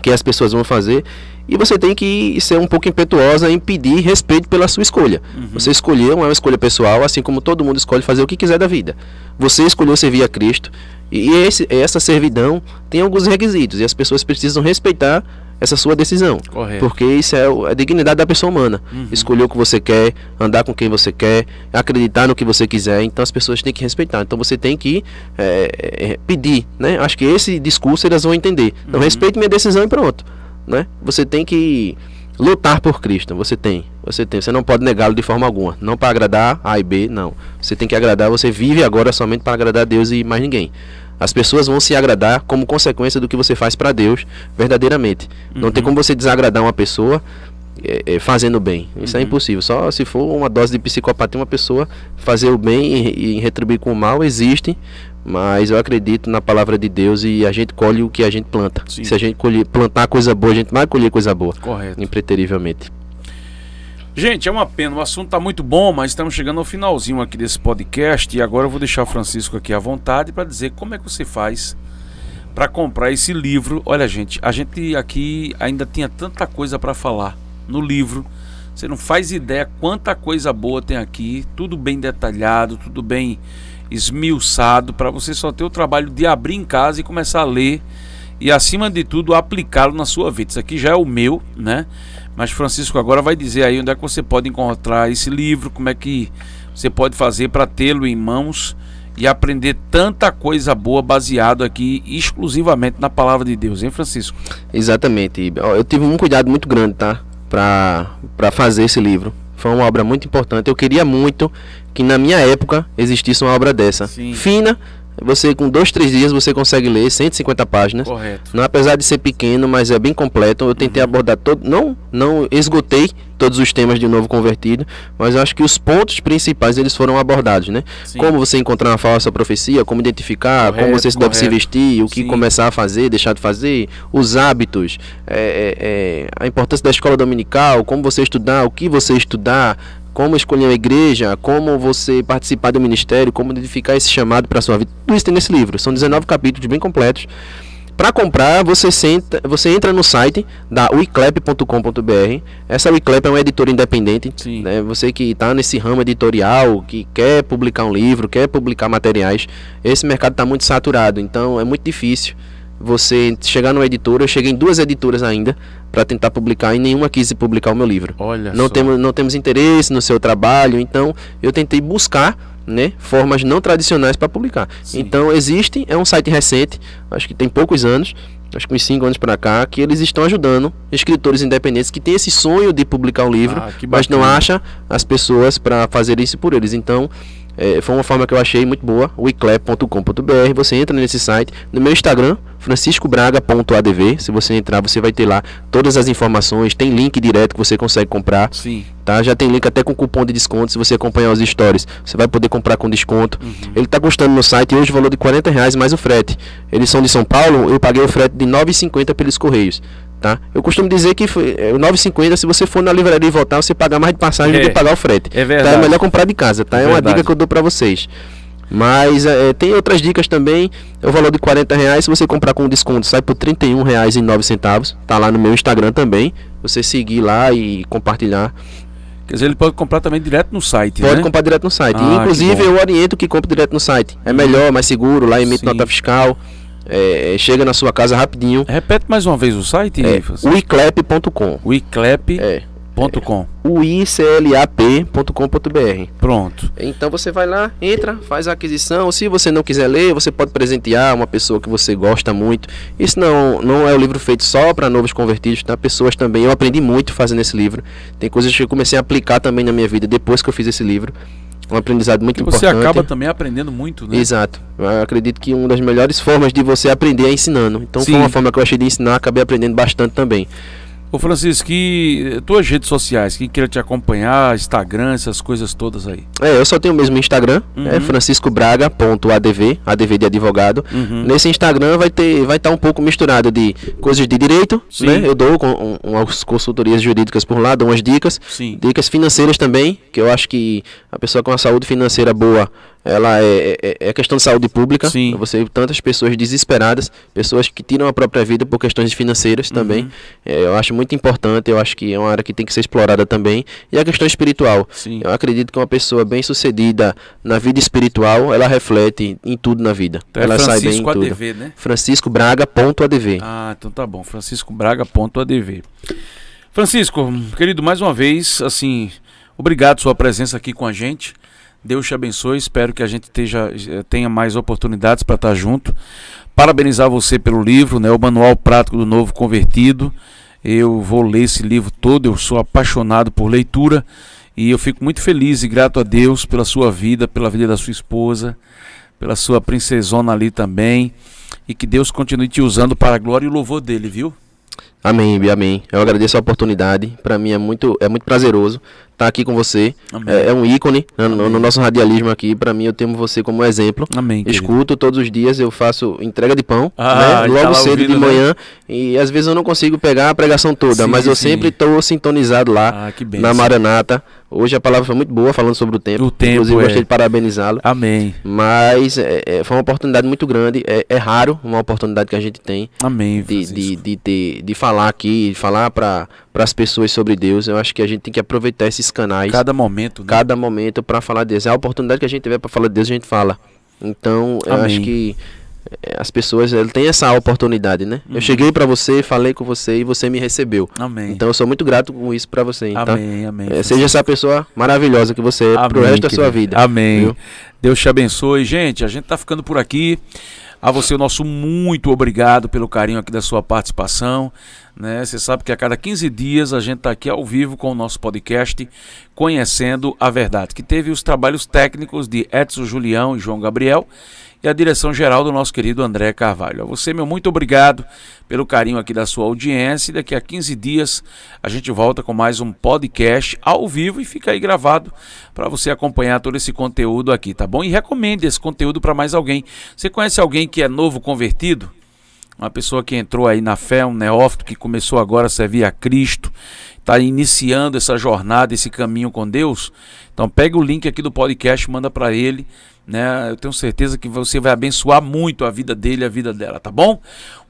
que as pessoas vão fazer, e você tem que ser um pouco impetuosa em pedir respeito pela sua escolha. Você escolheu, é uma escolha pessoal, assim como todo mundo escolhe fazer o que quiser da vida. Você escolheu servir a Cristo, e essa servidão tem alguns requisitos, e as pessoas precisam respeitar essa sua decisão. Correto. Porque isso é a dignidade da pessoa humana. Escolher o que você quer, andar com quem você quer, acreditar no que você quiser. Então as pessoas têm que respeitar. Então você tem que pedir, né? Acho que esse discurso elas vão entender. Então respeite minha decisão e pronto, né? Você tem que lutar por Cristo. Você não pode negá-lo de forma alguma. Não para agradar A e B, não. Você tem que agradar. Você vive agora somente para agradar a Deus e mais ninguém. As pessoas vão se agradar como consequência do que você faz para Deus verdadeiramente. Não tem como você desagradar uma pessoa fazendo bem. Isso é impossível. Só se for uma dose de psicopatia, uma pessoa fazer o bem e retribuir com o mal, existe. Mas eu acredito na palavra de Deus e a gente colhe o que a gente planta. Sim. Se a gente plantar coisa boa, a gente vai colher coisa boa. Correto. Impreterivelmente. Gente, é uma pena, o assunto está muito bom, mas estamos chegando ao finalzinho aqui desse podcast e agora eu vou deixar o Francisco aqui à vontade para dizer como é que você faz para comprar esse livro. Olha, gente, a gente aqui ainda tinha tanta coisa para falar no livro, você não faz ideia quanta coisa boa tem aqui, tudo bem detalhado, tudo bem esmiuçado, para você só ter o trabalho de abrir em casa e começar a ler e, acima de tudo, aplicá-lo na sua vida. Isso aqui já é o meu, né? Mas Francisco agora vai dizer aí onde é que você pode encontrar esse livro, como é que você pode fazer para tê-lo em mãos e aprender tanta coisa boa baseado aqui exclusivamente na palavra de Deus, hein, Francisco? Exatamente. Eu tive um cuidado muito grande, tá? Para fazer esse livro. Foi uma obra muito importante. Eu queria muito que na minha época existisse uma obra dessa. Sim. Fina. Você com 2-3 dias você consegue ler 150 páginas. Correto. Não, apesar de ser pequeno, mas é bem completo. Eu tentei abordar todo, não esgotei todos os temas de um novo convertido, mas eu acho que os pontos principais eles foram abordados, né? Sim. Como você encontrar uma falsa profecia, como identificar, correto, como você deve se vestir, o que sim, começar a fazer, deixar de fazer, os hábitos, a importância da escola dominical, como você estudar, o que você estudar, como escolher uma igreja, como você participar do ministério, como identificar esse chamado para a sua vida. Tudo isso tem nesse livro. São 19 capítulos bem completos. Para comprar, você entra no site da wiclap.com.br. Essa Wiclap é uma editora independente. Né? Você que está nesse ramo editorial, que quer publicar um livro, quer publicar materiais, esse mercado está muito saturado. Então é muito difícil você chegar numa editora. Eu cheguei em 2 editoras ainda para tentar publicar e nenhuma quis publicar o meu livro. Olha não temos interesse no seu trabalho, então eu tentei buscar, né, formas não tradicionais para publicar. Sim. Então é um site recente, acho que tem poucos anos, acho que uns 5 anos para cá, que eles estão ajudando escritores independentes que têm esse sonho de publicar um livro, mas não acham as pessoas para fazer isso por eles. Então foi uma forma que eu achei muito boa, wiclap.com.br. Você entra nesse site, no meu Instagram, franciscobraga.adv. Se você entrar, você vai ter lá todas as informações, tem link direto que você consegue comprar. Sim. Tá? Já tem link até com cupom de desconto. Se você acompanhar os stories, você vai poder comprar com desconto. Ele está custando no site hoje o valor de R$40 mais o frete. Eles são de São Paulo, eu paguei o frete de R$9,50 pelos Correios. tá? Eu costumo dizer que o 9,50, se você for na livraria e voltar, você paga mais de passagem do que pagar o frete. É verdade. Então é melhor comprar de casa, tá? É uma dica que eu dou pra vocês. Mas tem outras dicas também. O valor de R$40, se você comprar com desconto, sai por R$31,09. Tá lá no meu Instagram também. Você seguir lá e compartilhar. Quer dizer, ele pode comprar também direto no site, Pode né? comprar direto no site. Ah, Inclusive, eu oriento que compre direto no site. É melhor, mais seguro. Lá emite nota fiscal. Chega na sua casa rapidinho. Repete mais uma vez o site. Uiclap.com. Uiclap.com. uiclap.com.br. Pronto. Então você vai lá, entra, faz a aquisição. Se você não quiser ler, você pode presentear uma pessoa que você gosta muito. Isso não é um livro feito só para novos convertidos, tá? Pessoas também. Eu aprendi muito fazendo esse livro. Tem coisas que eu comecei a aplicar também na minha vida depois que eu fiz esse livro. Um aprendizado muito importante. Você acaba também aprendendo muito, né? Exato. Eu acredito que uma das melhores formas de você aprender é ensinando. Então foi uma forma que eu achei de ensinar, acabei aprendendo bastante também. Ô Francisco, tuas redes sociais, quem queira te acompanhar, Instagram, essas coisas todas aí. Eu só tenho o mesmo Instagram, franciscobraga.adv, ADV de advogado. Nesse Instagram vai estar um pouco misturado de coisas de direito, né? Eu dou umas consultorias jurídicas por lá, dou umas dicas. Dicas financeiras também, que eu acho que a pessoa com a saúde financeira boa, ela é questão de saúde pública. Você vê tantas pessoas desesperadas, pessoas que tiram a própria vida por questões financeiras também. Eu acho muito importante, eu acho que é uma área que tem que ser explorada também. E a questão espiritual. Eu acredito que uma pessoa bem sucedida na vida espiritual, ela reflete em tudo na vida. Então ela sai bem em Francisco tudo. ADV, né? franciscobraga.adv. Ah, então tá bom, franciscobraga.adv. Francisco, querido, mais uma vez, assim, obrigado pela sua presença aqui com a gente. Deus te abençoe, espero que a gente tenha mais oportunidades para estar junto. Parabenizar você pelo livro, né, o Manual Prático do Novo Convertido. Eu vou ler esse livro todo, eu sou apaixonado por leitura e eu fico muito feliz e grato a Deus pela sua vida, pela vida da sua esposa, pela sua princesona ali também, e que Deus continue te usando para a glória e o louvor dele, viu? Amém, amém. Eu agradeço a oportunidade. Para mim é muito prazeroso estar aqui com você. É um ícone no nosso radialismo aqui. Para mim, eu tenho você como exemplo. Amém. Escuto todos os dias, eu faço entrega de pão, logo tá cedo ouvindo, de manhã. E às vezes eu não consigo pegar a pregação toda, mas eu sempre estou sintonizado lá na Maranata. Hoje a palavra foi muito boa, falando sobre o tempo. Inclusive, gostei de parabenizá-lo. Amém. Mas foi uma oportunidade muito grande. É raro uma oportunidade que a gente tem. Amém. De falar aqui, de falar para as pessoas sobre Deus. Eu acho que a gente tem que aproveitar esses canais. Cada momento, né? Cada momento para falar de Deus. É a oportunidade que a gente tiver para falar de Deus, a gente fala. Então, eu acho que as pessoas têm essa oportunidade, né? Eu cheguei para você, falei com você e você me recebeu. Amém. Então, eu sou muito grato com isso para você. Então, amém. Seja essa pessoa maravilhosa que você é pro resto da sua vida. Amém. Viu? Deus te abençoe. Gente, a gente tá ficando por aqui. A você, o nosso muito obrigado pelo carinho aqui da sua participação, né? Você sabe que a cada 15 dias a gente está aqui ao vivo com o nosso podcast Conhecendo a Verdade, que teve os trabalhos técnicos de Edson Julião e João Gabriel e a direção geral do nosso querido André Carvalho. A você, meu muito obrigado pelo carinho aqui da sua audiência, e daqui a 15 dias a gente volta com mais um podcast ao vivo e fica aí gravado para você acompanhar todo esse conteúdo aqui, tá bom? E recomende esse conteúdo para mais alguém. Você conhece alguém que é novo convertido? Uma pessoa que entrou aí na fé, um neófito que começou agora a servir a Cristo, está iniciando essa jornada, esse caminho com Deus? Então pega o link aqui do podcast, manda para ele, né? Eu tenho certeza que você vai abençoar muito a vida dele e a vida dela, tá bom?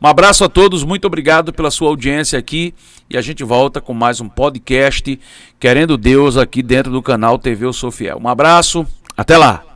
Um abraço a todos, muito obrigado pela sua audiência aqui e a gente volta com mais um podcast Querendo Deus aqui dentro do canal TV Eu Sou Fiel. Um abraço, até lá!